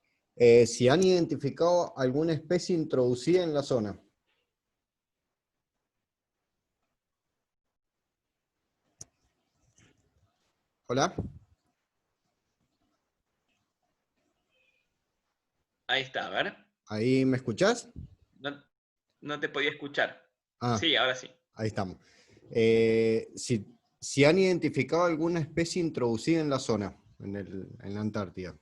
Si han identificado alguna especie introducida en la zona. Hola. Ahí está, a ver. ¿Ahí me escuchás? No, no te podía escuchar. Ah, Sí, ahora sí. Ahí estamos. Si han identificado alguna especie introducida en la zona, en la Antártida.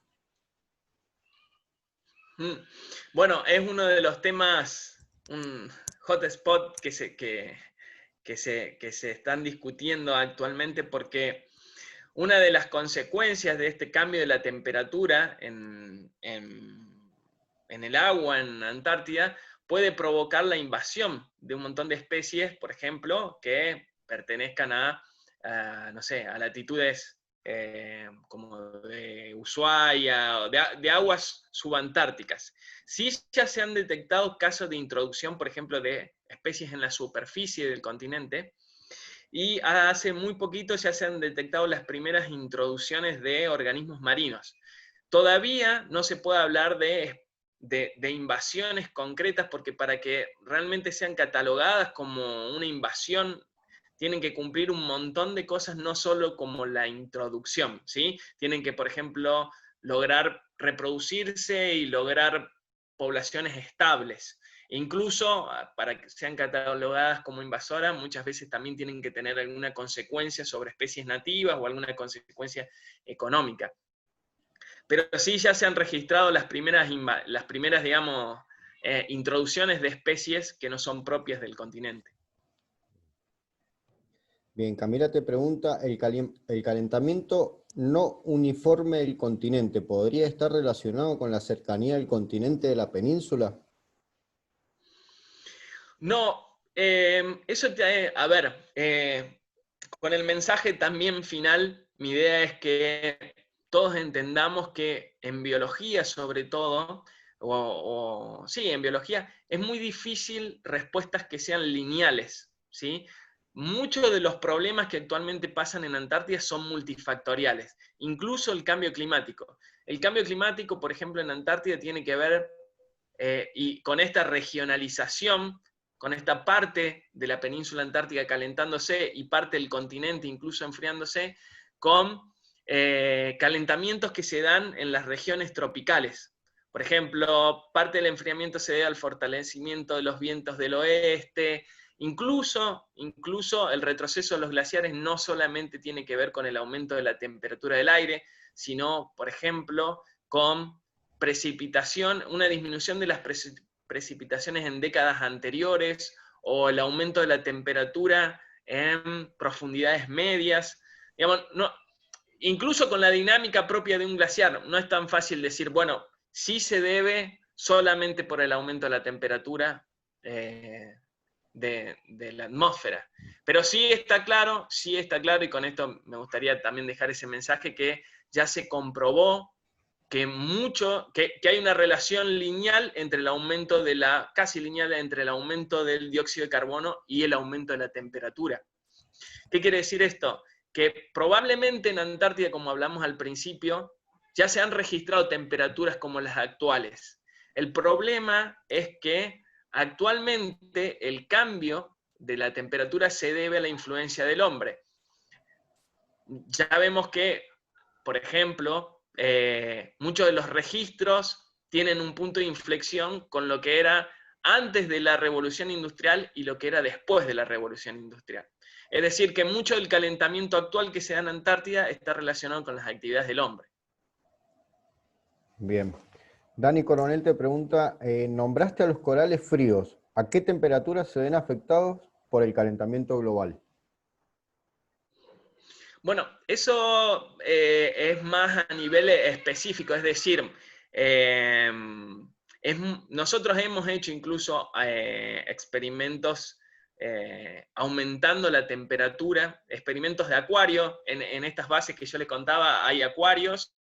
Bueno, es uno de los temas, un hotspot que se están discutiendo actualmente, porque una de las consecuencias de este cambio de la temperatura en el agua en Antártida puede provocar la invasión de un montón de especies, por ejemplo, que pertenezcan no sé, a latitudes como de Ushuaia, o de aguas subantárticas. Sí, ya se han detectado casos de introducción, por ejemplo, de especies en la superficie del continente, y hace muy poquito ya se han detectado las primeras introducciones de organismos marinos. Todavía no se puede hablar de invasiones concretas, porque para que realmente sean catalogadas como una invasión tienen que cumplir un montón de cosas, no solo como la introducción, ¿sí? Tienen que, por ejemplo, lograr reproducirse y lograr poblaciones estables. Incluso para que sean catalogadas como invasoras, muchas veces también tienen que tener alguna consecuencia sobre especies nativas o alguna consecuencia económica. Pero sí ya se han registrado las primeras digamos, introducciones de especies que no son propias del continente. Bien, Camila te pregunta, ¿el calentamiento no uniforme del continente podría estar relacionado con la cercanía del continente de la península? No, eso a ver, con el mensaje también final, mi idea es que todos entendamos que en biología sobre todo, sí, en biología, es muy difícil respuestas que sean lineales, ¿sí? Muchos de los problemas que actualmente pasan en Antártida son multifactoriales, incluso el cambio climático. El cambio climático, por ejemplo, en Antártida tiene que ver, y con esta regionalización, con esta parte de la península antártica calentándose y parte del continente incluso enfriándose, con calentamientos que se dan en las regiones tropicales. Por ejemplo, parte del enfriamiento se debe al fortalecimiento de los vientos del oeste. Incluso el retroceso de los glaciares no solamente tiene que ver con el aumento de la temperatura del aire, sino, por ejemplo, con precipitación, una disminución de las precipitaciones en décadas anteriores, o el aumento de la temperatura en profundidades medias. Digamos, no, incluso con la dinámica propia de un glaciar, no es tan fácil decir, bueno, sí se debe solamente por el aumento de la temperatura de la atmósfera. Pero sí está claro, y con esto me gustaría también dejar ese mensaje, que ya se comprobó que hay una relación lineal entre el aumento casi lineal entre el aumento del dióxido de carbono y el aumento de la temperatura. ¿Qué quiere decir esto? Que probablemente en Antártida, como hablamos al principio, ya se han registrado temperaturas como las actuales. El problema es que actualmente el cambio de la temperatura se debe a la influencia del hombre. Ya vemos que, por ejemplo, muchos de los registros tienen un punto de inflexión con lo que era antes de la revolución industrial y lo que era después de la revolución industrial. Es decir, que mucho del calentamiento actual que se da en Antártida está relacionado con las actividades del hombre. Bien. Dani Coronel te pregunta, nombraste a los corales fríos. ¿A qué temperaturas se ven afectados por el calentamiento global? Bueno, eso es más a nivel específico, es decir, nosotros hemos hecho incluso experimentos aumentando la temperatura, experimentos de acuario. En estas bases que yo les contaba hay acuarios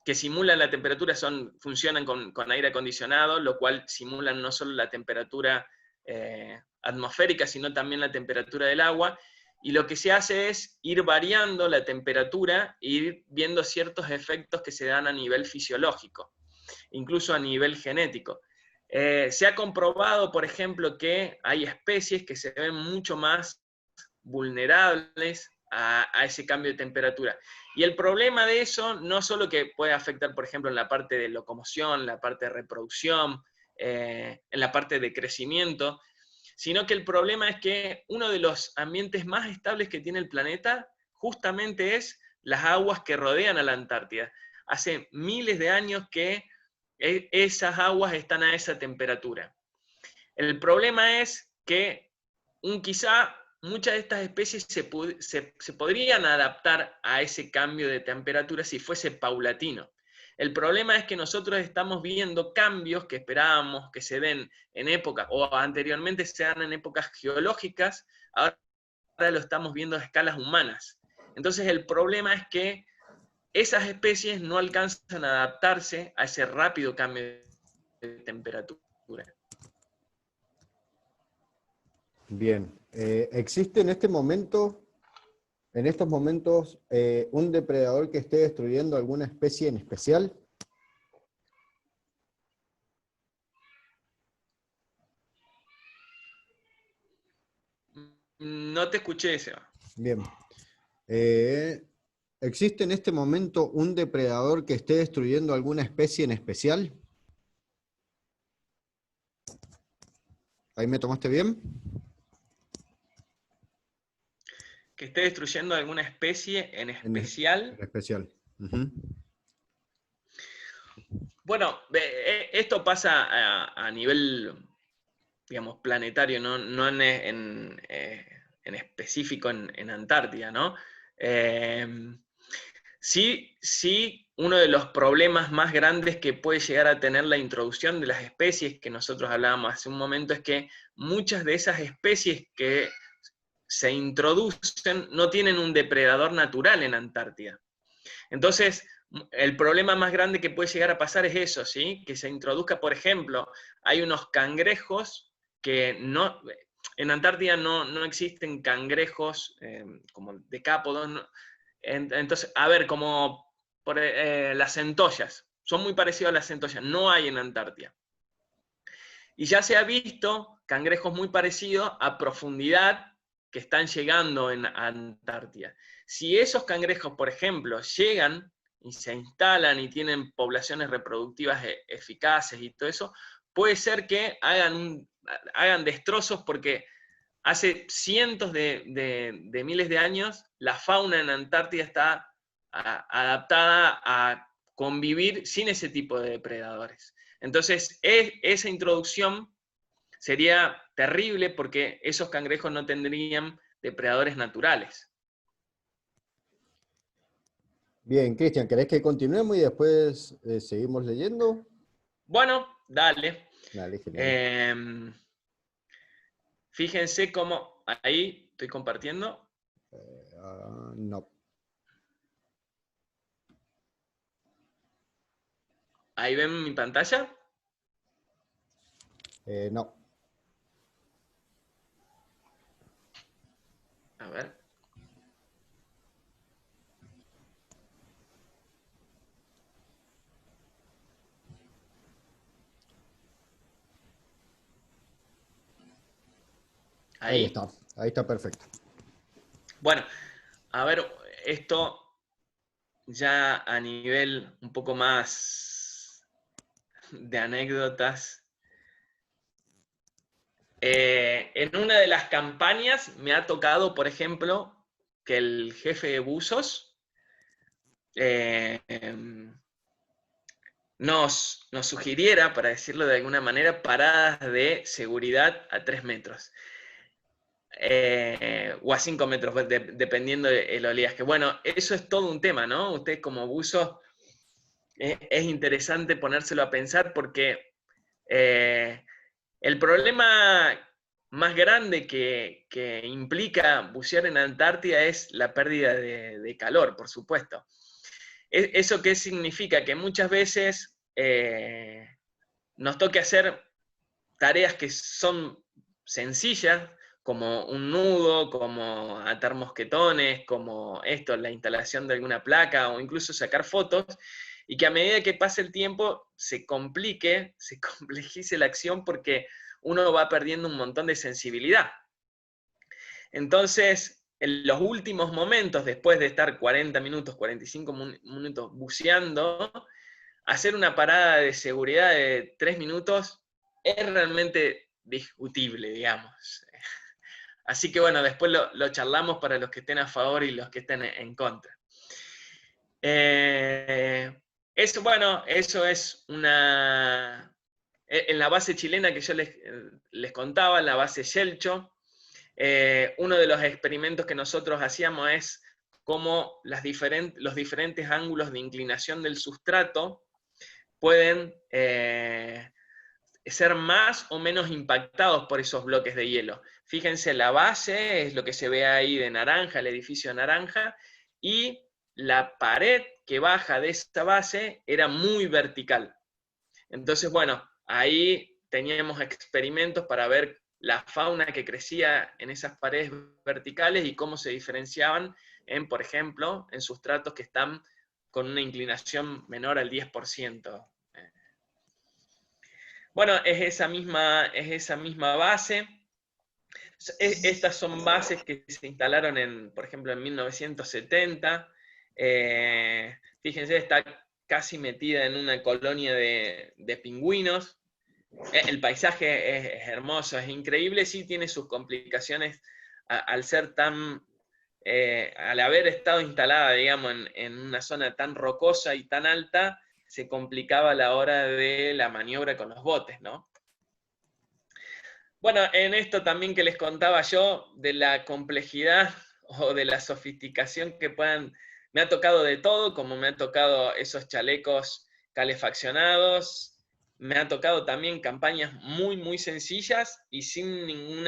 que simulan la temperatura, funcionan con aire acondicionado, lo cual simulan no solo la temperatura atmosférica, sino también la temperatura del agua. Y lo que se hace es ir variando la temperatura e ir viendo ciertos efectos que se dan a nivel fisiológico, incluso a nivel genético. Se ha comprobado, por ejemplo, que hay especies que se ven mucho más vulnerables a ese cambio de temperatura. Y el problema de eso no solo que puede afectar, por ejemplo, en la parte de locomoción, la parte de reproducción, en la parte de crecimiento, sino que el problema es que uno de los ambientes más estables que tiene el planeta justamente es las aguas que rodean a la Antártida. Hace miles de años que esas aguas están a esa temperatura. El problema es que quizá muchas de estas especies se podrían adaptar a ese cambio de temperatura si fuese paulatino. El problema es que nosotros estamos viendo cambios que esperábamos que se den en épocas, o anteriormente se dan en épocas geológicas, ahora lo estamos viendo a escalas humanas. Entonces el problema es que esas especies no alcanzan a adaptarse a ese rápido cambio de temperatura. Bien. ¿Existe en estos momentos, un depredador que esté destruyendo alguna especie en especial? No te escuché, Seba. Bien. ¿Existe en este momento un depredador que esté destruyendo alguna especie en especial? ¿Ahí me tomaste bien? Que esté destruyendo alguna especie en especial. En especial. Uh-huh. Bueno, esto pasa a nivel, digamos, planetario, no en específico en Antártida, ¿no? Sí, uno de los problemas más grandes que puede llegar a tener la introducción de las especies que nosotros hablábamos hace un momento es que muchas de esas especies que se introducen no tienen un depredador natural en Antártida. Entonces, el problema más grande que puede llegar a pasar es eso, ¿sí? Que se introduzca, por ejemplo, hay unos cangrejos que no... En Antártida no existen cangrejos como decápodos. Entonces, a ver, como las centollas. Son muy parecidos a las centollas. No hay en Antártida. Y ya se ha visto cangrejos muy parecidos a profundidad que están llegando en Antártida. Si esos cangrejos, por ejemplo, llegan y se instalan y tienen poblaciones reproductivas eficaces y todo eso, puede ser que hagan destrozos porque hace cientos de miles de años la fauna en Antártida está adaptada a convivir sin ese tipo de depredadores. Entonces, esa introducción sería terrible porque esos cangrejos no tendrían depredadores naturales. Bien, Cristian, ¿querés que continuemos y después seguimos leyendo? Bueno, dale. Dale, genial. Fíjense cómo ahí estoy compartiendo. No. Ahí ven mi pantalla. No. A ver. Ahí está perfecto. Bueno, a ver, esto ya a nivel un poco más de anécdotas. En una de las campañas me ha tocado, por ejemplo, que el jefe de buzos nos sugiriera, para decirlo de alguna manera, paradas de seguridad a 3 metros. O a 5 metros, dependiendo del oleaje. Bueno, eso es todo un tema, ¿no? Usted como buzo es interesante ponérselo a pensar porque el problema más grande que implica bucear en Antártida es la pérdida de calor, por supuesto. ¿Eso qué significa? Que muchas veces nos toque hacer tareas que son sencillas, como un nudo, como atar mosquetones, como esto, la instalación de alguna placa o incluso sacar fotos, y que a medida que pase el tiempo se complejice la acción porque uno va perdiendo un montón de sensibilidad. Entonces, en los últimos momentos, después de estar 40 minutos, 45 minutos buceando, hacer una parada de seguridad de 3 minutos es realmente discutible, digamos. Así que bueno, después lo charlamos para los que estén a favor y los que estén en contra. Eso, bueno, eso es una... En la base chilena que yo les contaba, la base Yelcho, uno de los experimentos que nosotros hacíamos es cómo los diferentes ángulos de inclinación del sustrato pueden ser más o menos impactados por esos bloques de hielo. Fíjense, la base es lo que se ve ahí de naranja, el edificio naranja, y la pared que baja de esta base era muy vertical. Entonces, bueno, ahí teníamos experimentos para ver la fauna que crecía en esas paredes verticales y cómo se diferenciaban en, por ejemplo, en sustratos que están con una inclinación menor al 10%. Bueno, es esa misma base. Estas son bases que se instalaron, por ejemplo, en 1970. Fíjense, está casi metida en una colonia de pingüinos. El paisaje es hermoso, es increíble, sí tiene sus complicaciones al ser al haber estado instalada, digamos, en una zona tan rocosa y tan alta, se complicaba a la hora de la maniobra con los botes, ¿no? Bueno, en esto también que les contaba yo, de la complejidad o de la sofisticación que me ha tocado de todo, como me ha tocado esos chalecos calefaccionados, me ha tocado también campañas muy, muy sencillas y sin ningún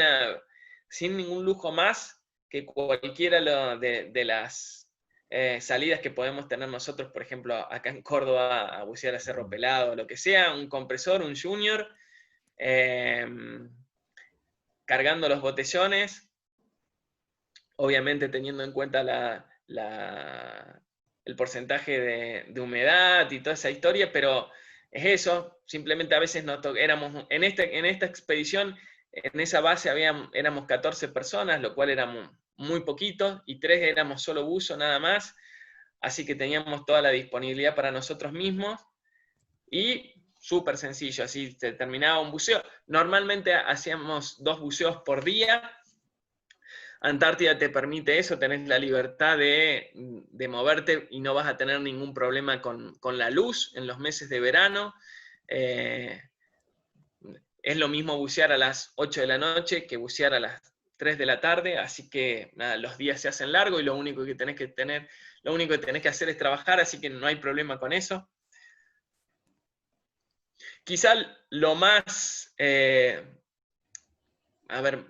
lujo más que cualquiera de las salidas que podemos tener nosotros, por ejemplo, acá en Córdoba, a bucear a Cerro Pelado, lo que sea, un compresor, un junior, cargando los botellones, obviamente teniendo en cuenta el porcentaje de humedad y toda esa historia, pero es eso, simplemente a veces éramos, en esta expedición, en esa base éramos 14 personas, lo cual era muy poquito, y 3 éramos solo buzo nada más, así que teníamos toda la disponibilidad para nosotros mismos, y súper sencillo, así se terminaba un buceo. Normalmente hacíamos 2 buceos por día. Antártida te permite eso, tenés la libertad de moverte y no vas a tener ningún problema con la luz en los meses de verano. Es lo mismo bucear a las 8 de la noche que bucear a las 3 de la tarde, así que nada, los días se hacen largos y lo único que tenés que hacer es trabajar, así que no hay problema con eso. Quizá lo más,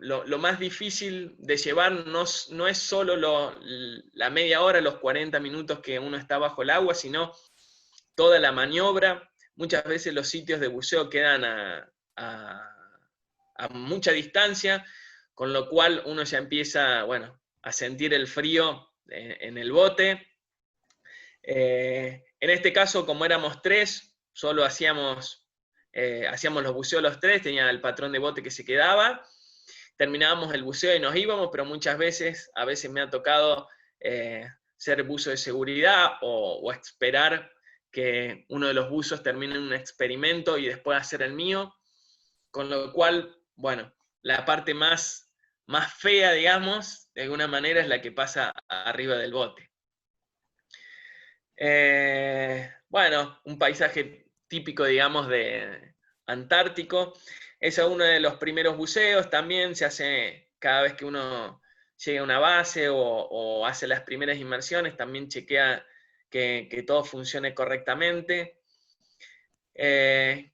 lo más difícil de llevar no es solo la media hora, los 40 minutos que uno está bajo el agua, sino toda la maniobra. Muchas veces los sitios de buceo quedan a mucha distancia, con lo cual uno ya empieza, bueno, a sentir el frío en el bote. En este caso, como éramos 3, solo hacíamos los buceos los 3, tenía el patrón de bote que se quedaba, terminábamos el buceo y nos íbamos, pero a veces me ha tocado ser buzo de seguridad o esperar que uno de los buzos termine un experimento y después hacer el mío, con lo cual, bueno, la parte más fea, digamos, de alguna manera es la que pasa arriba del bote. Bueno, un paisaje típico, digamos, de antártico. Ese es uno de los primeros buceos, también se hace cada vez que uno llega a una base o hace las primeras inmersiones, también chequea que todo funcione correctamente.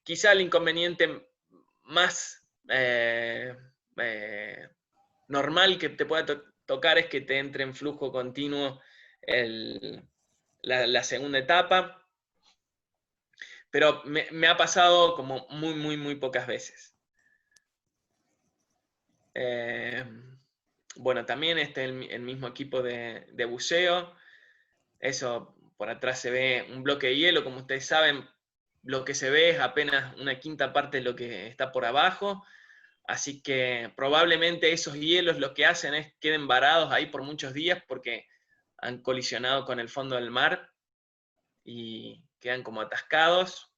Quizá el inconveniente más normal que te pueda tocar es que te entre en flujo continuo la segunda etapa, pero me ha pasado como muy, muy, muy pocas veces. Bueno, también el mismo equipo de buceo. Eso, por atrás se ve un bloque de hielo, como ustedes saben, lo que se ve es apenas una quinta parte de lo que está por abajo, así que probablemente esos hielos lo que hacen es queden varados ahí por muchos días porque han colisionado con el fondo del mar y quedan como atascados.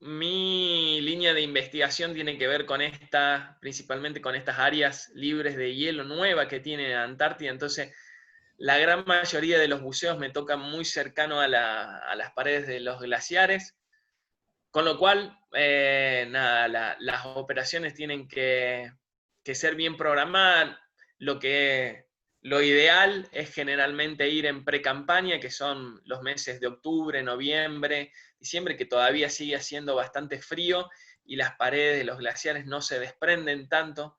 mi línea de investigación tiene que ver con principalmente con estas áreas libres de hielo nueva que tiene Antártida, entonces la gran mayoría de los buceos me tocan muy cercano a las paredes de los glaciares, con lo cual, nada, las operaciones tienen que ser bien programadas. Lo ideal es generalmente ir en pre-campaña, que son los meses de octubre, noviembre, diciembre, que todavía sigue haciendo bastante frío y las paredes de los glaciares no se desprenden tanto.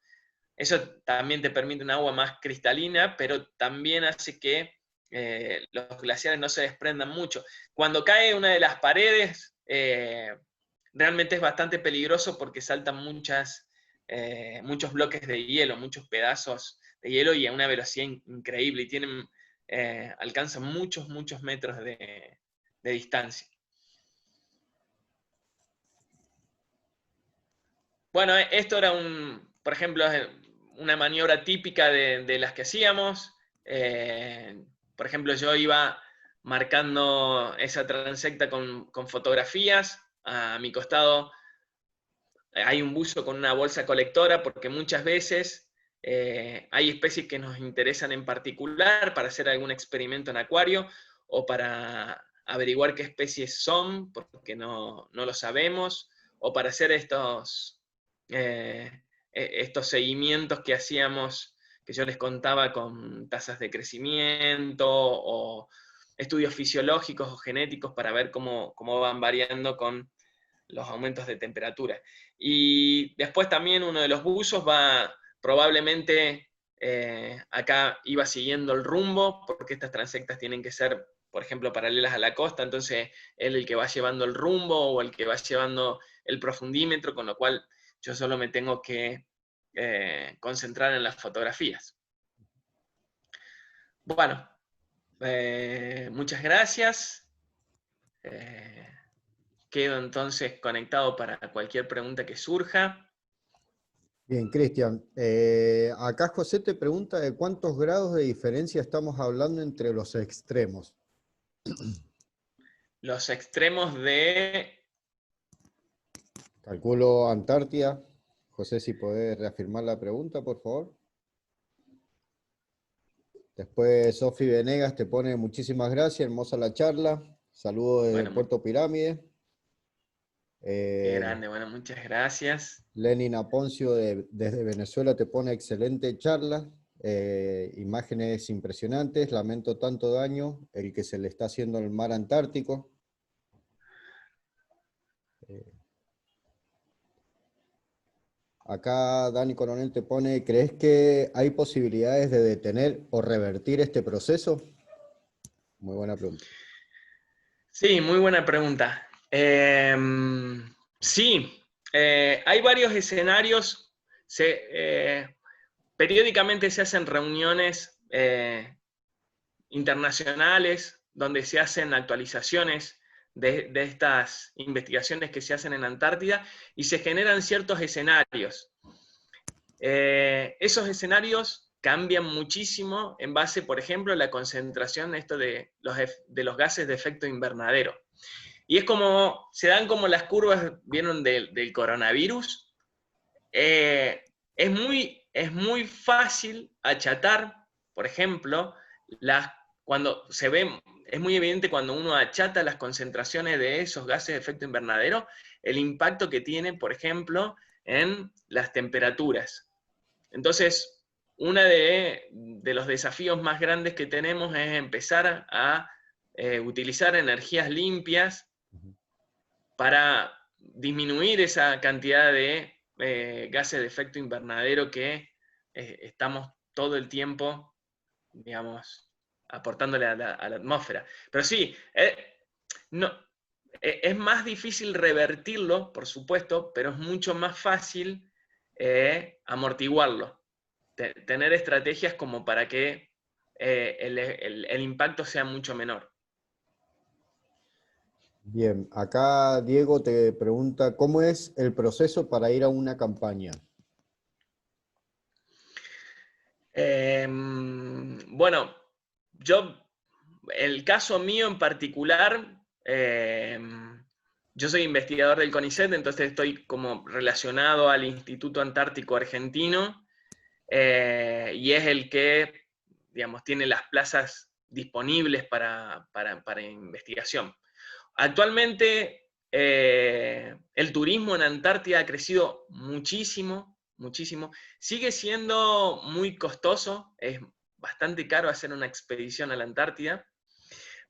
Eso también te permite un agua más cristalina, pero también hace que los glaciares no se desprendan mucho. Cuando cae una de las paredes, realmente es bastante peligroso porque saltan muchos bloques de hielo, muchos pedazos de hielo y a una velocidad increíble y alcanzan muchos metros de distancia. Bueno, esto era por ejemplo, una maniobra típica de las que hacíamos. Por ejemplo, yo iba marcando esa transecta con fotografías. A mi costado hay un buzo con una bolsa colectora porque muchas veces hay especies que nos interesan en particular para hacer algún experimento en acuario o para averiguar qué especies son porque no lo sabemos, o para hacer estos seguimientos que hacíamos, que yo les contaba, con tasas de crecimiento o estudios fisiológicos o genéticos para ver cómo van variando con los aumentos de temperatura. Y después también uno de los buzos va probablemente, acá iba siguiendo el rumbo, porque estas transectas tienen que ser, por ejemplo, paralelas a la costa, entonces él el que va llevando el rumbo o el que va llevando el profundímetro, con lo cual yo solo me tengo que concentrar en las fotografías. Bueno, muchas gracias. Quedo entonces conectado para cualquier pregunta que surja. Bien, Cristian. Acá José te pregunta de cuántos grados de diferencia estamos hablando entre los extremos. Los extremos de... Calculo Antártida. José, si podés reafirmar la pregunta, por favor. Después Sofi Venegas te pone muchísimas gracias, hermosa la charla. Saludos desde Bueno, Puerto Pirámide. qué grande, bueno, muchas gracias. Lenin Aponcio desde Venezuela te pone excelente charla. Imágenes impresionantes. Lamento tanto daño el que se le está haciendo al mar Antártico. Acá Dani Coronel te pone, ¿crees que hay posibilidades de detener o revertir este proceso? Muy buena pregunta. Sí, muy buena pregunta. Sí, hay varios escenarios. Periódicamente se hacen reuniones internacionales donde se hacen actualizaciones de estas investigaciones que se hacen en Antártida y se generan ciertos escenarios. Esos escenarios cambian muchísimo en base, por ejemplo, a la concentración de los gases de efecto invernadero. Y es como, se dan como las curvas, ¿vieron? Del coronavirus. Es muy fácil achatar, por ejemplo, cuando se ve, es muy evidente cuando uno achata las concentraciones de esos gases de efecto invernadero, el impacto que tiene, por ejemplo, en las temperaturas. Entonces, uno de los desafíos más grandes que tenemos es empezar a utilizar energías limpias para disminuir esa cantidad de gases de efecto invernadero que estamos todo el tiempo, digamos, aportándole a la atmósfera. Pero sí, no, es más difícil revertirlo, por supuesto, pero es mucho más fácil amortiguarlo. Tener estrategias como para que el impacto sea mucho menor. Bien, acá Diego te pregunta, ¿cómo es el proceso para ir a una campaña? Bueno, el caso mío en particular, yo soy investigador del CONICET, entonces estoy como relacionado al Instituto Antártico Argentino, y es el que, digamos, tiene las plazas disponibles para investigación. Actualmente, el turismo en Antártida ha crecido muchísimo, muchísimo. Sigue siendo muy costoso, es bastante caro hacer una expedición a la Antártida,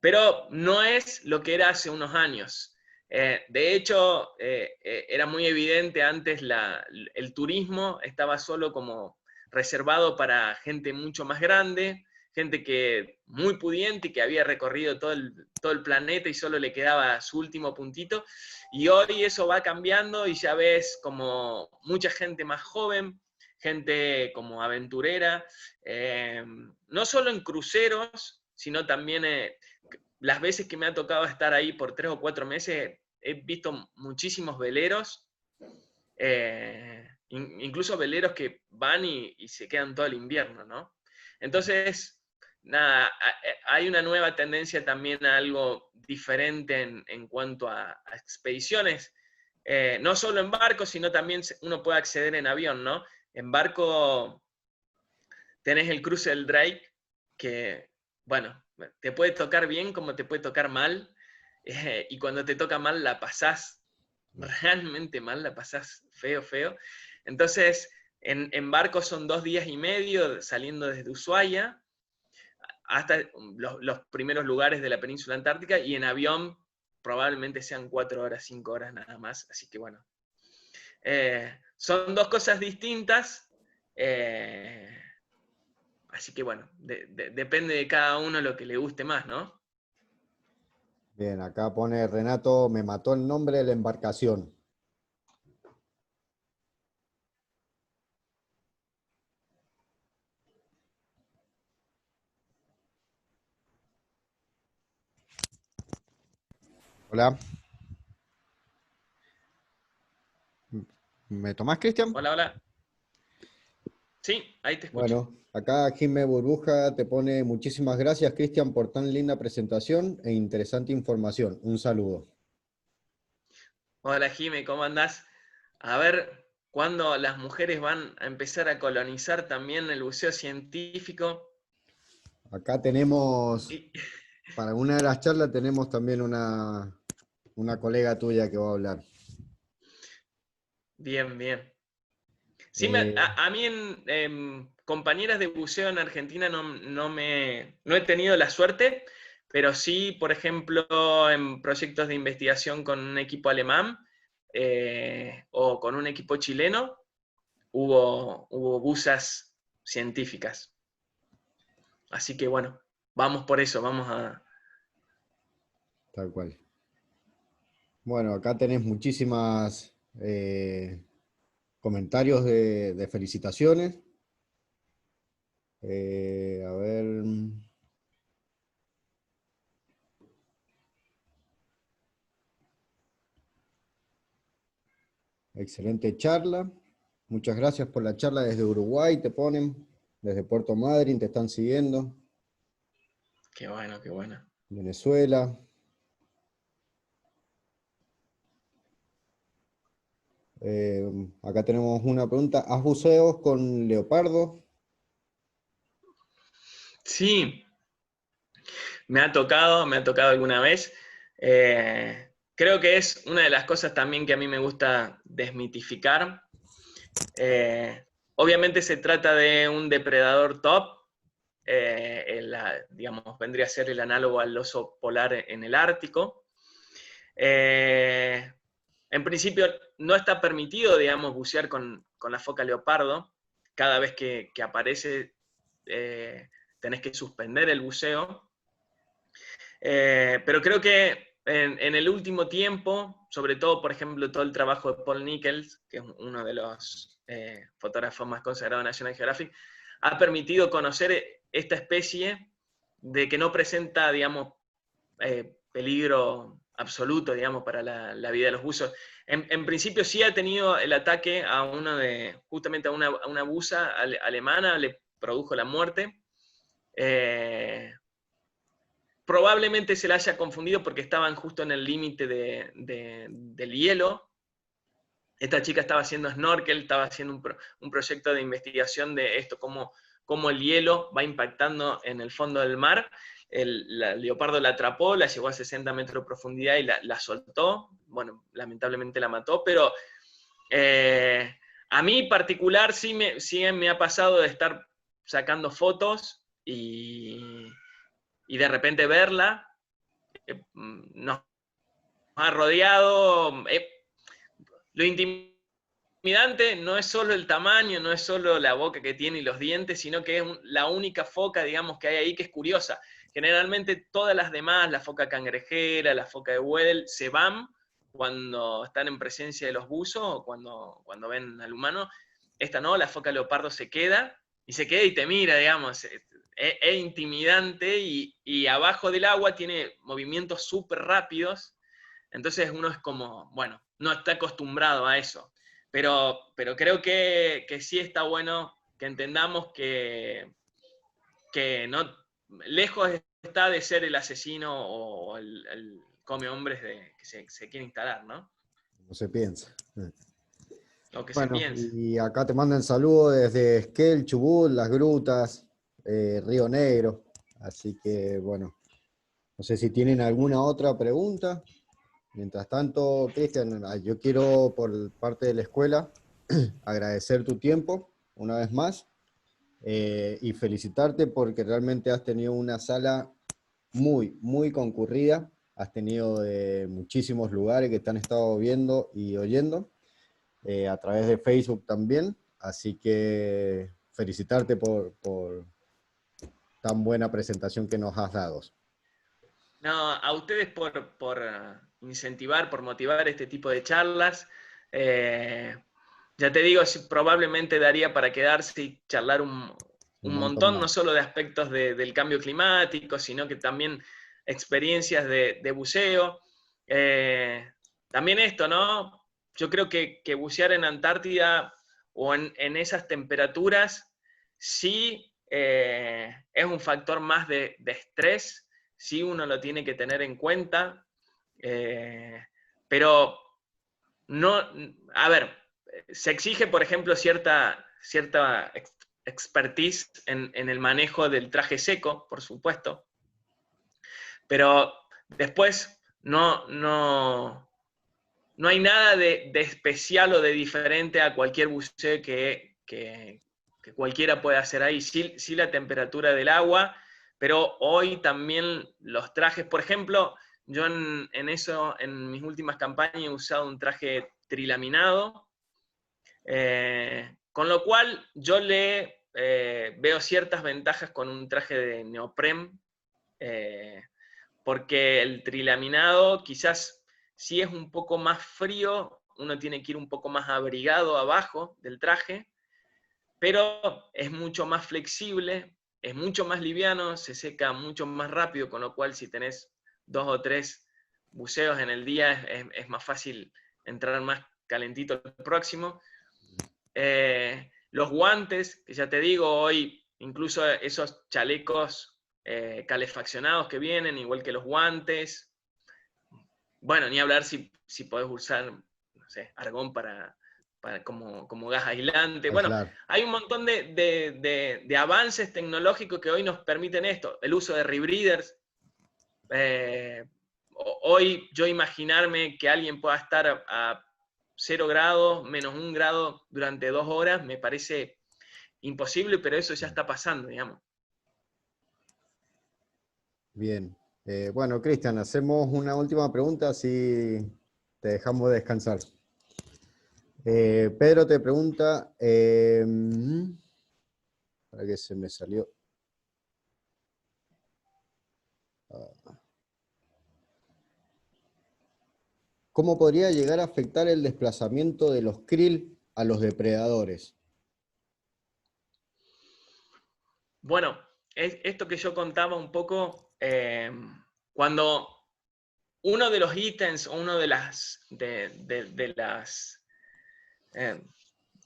pero no es lo que era hace unos años. De hecho, era muy evidente antes el turismo estaba solo como reservado para gente mucho más grande, gente que muy pudiente y que había recorrido todo el planeta y solo le quedaba su último puntito. Y hoy eso va cambiando y ya ves como mucha gente más joven, gente como aventurera, no solo en cruceros, sino también las veces que me ha tocado estar ahí por 3 o 4 meses, he visto muchísimos veleros, incluso veleros que van y se quedan todo el invierno, ¿no? Entonces, nada, hay una nueva tendencia también a algo diferente en cuanto a expediciones, no solo en barco, sino también uno puede acceder en avión, ¿no? En barco tenés el cruce del Drake, que, bueno, te puede tocar bien como te puede tocar mal, y cuando te toca mal la pasás realmente mal, la pasás feo, feo. Entonces, en barco son 2 días y medio saliendo desde Ushuaia hasta los primeros lugares de la península antártica, y en avión probablemente sean 4 horas, 5 horas nada más. Así que bueno, son dos cosas distintas. Así que bueno, depende de cada uno lo que le guste más, ¿no? Bien, acá pone Renato, me mató el nombre de la embarcación. Hola, ¿me tomás, Cristian? Hola, hola. Sí, ahí te escucho. Bueno, acá Jimé Burbuja te pone muchísimas gracias, Cristian, por tan linda presentación e interesante información. Un saludo. Hola, Jime, ¿cómo andás? A ver, ¿cuándo las mujeres van a empezar a colonizar también el buceo científico? Acá tenemos, Y- para una de las charlas, tenemos también una colega tuya que va a hablar. Bien, bien. Sí, Eh, a mí compañeras de buceo en Argentina no he tenido la suerte, pero sí, por ejemplo, en proyectos de investigación con un equipo alemán, o con un equipo chileno, hubo buzas científicas. Así que bueno, vamos por eso, vamos a... Tal cual. Bueno, acá tenés muchísimas comentarios de felicitaciones. A ver, excelente charla. Muchas gracias por la charla desde Uruguay, te ponen. Desde Puerto Madryn te están siguiendo. Qué bueno, qué bueno. Venezuela. Acá tenemos una pregunta. ¿Haz buceos con leopardo? Sí, me ha tocado alguna vez. Creo que es una de las cosas también que a mí me gusta desmitificar. Eh, Obviamente se trata de un depredador top, digamos, vendría a ser el análogo al oso polar en el Ártico. Eh, en principio no está permitido, digamos, bucear con la foca leopardo. Cada vez que aparece, tenés que suspender el buceo. Pero creo que en el último tiempo, sobre todo, por ejemplo, todo el trabajo de Paul Nichols, que es uno de los fotógrafos más consagrados de National Geographic, ha permitido conocer esta especie de que no presenta, digamos, peligro absoluto, digamos, para la vida de los buzos. En principio sí ha tenido el ataque justamente a una buza alemana, le produjo la muerte. probablemente se la haya confundido porque estaban justo en el límite del hielo. Esta chica estaba haciendo snorkel, estaba haciendo un proyecto de investigación de esto, cómo el hielo va impactando en el fondo del mar. El leopardo la atrapó, la llevó a 60 metros de profundidad y la soltó. Bueno, lamentablemente la mató, pero a mí particular sí me ha pasado de estar sacando fotos y de repente verla. Nos ha rodeado. Lo intimidante no es solo el tamaño, no es solo la boca que tiene y los dientes, sino que es la única foca, digamos, que hay ahí que es curiosa. Generalmente todas las demás, la foca cangrejera, la foca de Weddell, se van cuando están en presencia de los buzos o cuando ven al humano. Esta no, la foca leopardo se queda y te mira, digamos. Es intimidante y abajo del agua tiene movimientos súper rápidos. Entonces uno es como, bueno, no está acostumbrado a eso. Pero creo que sí está bueno que entendamos que no, lejos está de ser el asesino o el come hombres que se quiere instalar, ¿no? No se piensa. Lo que se Bueno, piensa. y acá te mandan saludos desde Esquel, Chubut, Las Grutas, Río Negro. Así que, bueno, no sé si tienen alguna otra pregunta. Mientras tanto, Cristian, yo quiero por parte de la escuela agradecer tu tiempo una vez más y felicitarte porque realmente has tenido una sala muy, muy concurrida. Has tenido de muchísimos lugares que te han estado viendo y oyendo, a través de Facebook también. Así que felicitarte por tan buena presentación que nos has dado. No, a ustedes por incentivar, por motivar este tipo de charlas. Ya te digo, probablemente daría para quedarse y charlar Un un montón montón, no más. solo de aspectos del cambio climático, sino que también experiencias de buceo. También esto, ¿no? Yo creo que bucear en Antártida o en esas temperaturas sí es un factor más de estrés, sí uno lo tiene que tener en cuenta, pero no, a ver, se exige, por ejemplo, cierta expertise en el manejo del traje seco, por supuesto, pero después no hay nada de especial o de diferente a cualquier buceo que cualquiera puede hacer ahí. Sí la temperatura del agua, pero hoy también los trajes, por ejemplo, yo en mis últimas campañas he usado un traje trilaminado, con lo cual yo veo ciertas ventajas con un traje de neopren, porque el trilaminado quizás si es un poco más frío, uno tiene que ir un poco más abrigado abajo del traje, pero es mucho más flexible, es mucho más liviano, se seca mucho más rápido, con lo cual si tenés 2 o 3 buceos en el día es más fácil entrar más calentito el próximo. Los guantes, que ya te digo, hoy incluso esos chalecos calefaccionados que vienen, igual que los guantes. Bueno, ni hablar si podés usar, no sé, argón como gas aislante. Bueno, Aislar. hay un montón de avances tecnológicos que hoy nos permiten esto. El uso de rebreathers. Hoy yo imaginarme que alguien pueda estar a 0 grados, menos 1 grado durante 2 horas, me parece imposible, pero eso ya está pasando, digamos. Bien. Bueno, Cristian, hacemos una última pregunta, así te dejamos descansar. Pedro te pregunta, para que se me salió. ¿Cómo podría llegar a afectar el desplazamiento de los krill a los depredadores? Bueno, esto que yo contaba un poco, cuando uno de los ítems, uno de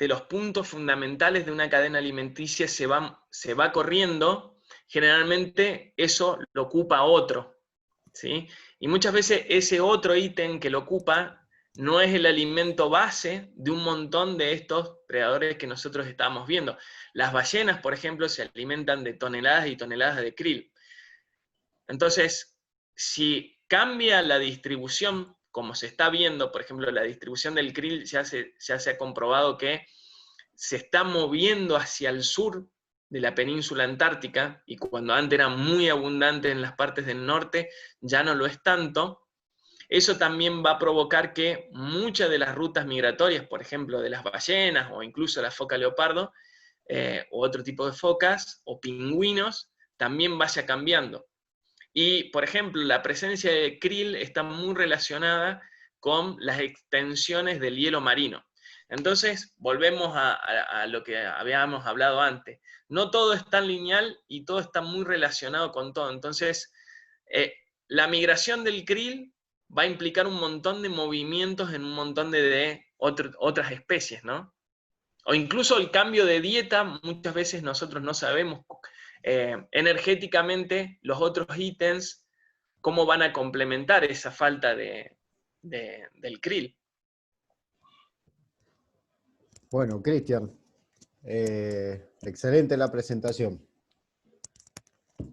los puntos fundamentales de una cadena alimenticia se va corriendo, generalmente eso lo ocupa otro, ¿sí? Y muchas veces ese otro ítem que lo ocupa no es el alimento base de un montón de estos predadores que nosotros estamos viendo. Las ballenas, por ejemplo, se alimentan de toneladas y toneladas de krill. Entonces, si cambia la distribución, como se está viendo, por ejemplo, la distribución del krill ya se ha comprobado que se está moviendo hacia el sur de la península antártica, y cuando antes era muy abundante en las partes del norte, ya no lo es tanto. Eso también va a provocar que muchas de las rutas migratorias, por ejemplo, de las ballenas o incluso la foca leopardo, o otro tipo de focas o pingüinos, también vaya cambiando. Y, por ejemplo, la presencia de krill está muy relacionada con las extensiones del hielo marino. Entonces, volvemos a lo que habíamos hablado antes. No todo es tan lineal y todo está muy relacionado con todo. Entonces, la migración del krill va a implicar un montón de movimientos en un montón de otras especies, ¿no? O incluso el cambio de dieta, muchas veces nosotros no sabemos energéticamente los otros ítems, cómo van a complementar esa falta del krill. Bueno, Cristian, excelente la presentación.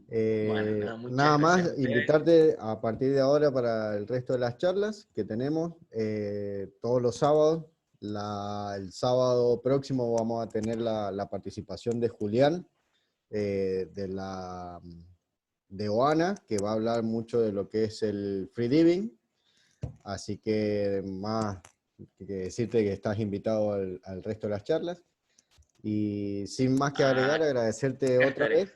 Bueno, nada, muchas Nada gracias más, a ustedes. invitarte a partir de ahora para el resto de las charlas que tenemos todos los sábados. El sábado próximo vamos a tener la participación de Julián, de OANA, que va a hablar mucho de lo que es el free diving. Así que más que decirte que estás invitado al resto de las charlas. Y sin más que agregar, agradecerte Acá otra estaré. vez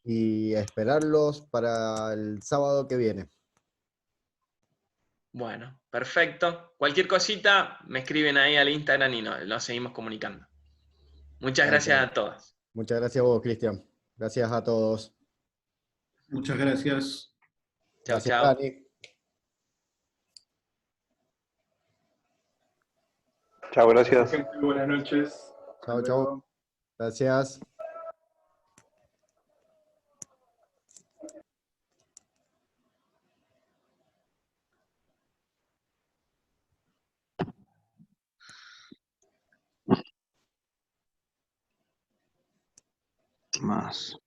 y esperarlos para el sábado que viene. Bueno, perfecto. Cualquier cosita, me escriben ahí al Instagram y nos seguimos comunicando. Muchas gracias Dale. a todos. Muchas gracias a vos, Cristian. Gracias a todos. Muchas gracias. Chao, Gracias, chao. Dani. Chao, Gracias, gracias. gente. Buenas noches. Hasta Chao, chao. luego. Gracias. Más.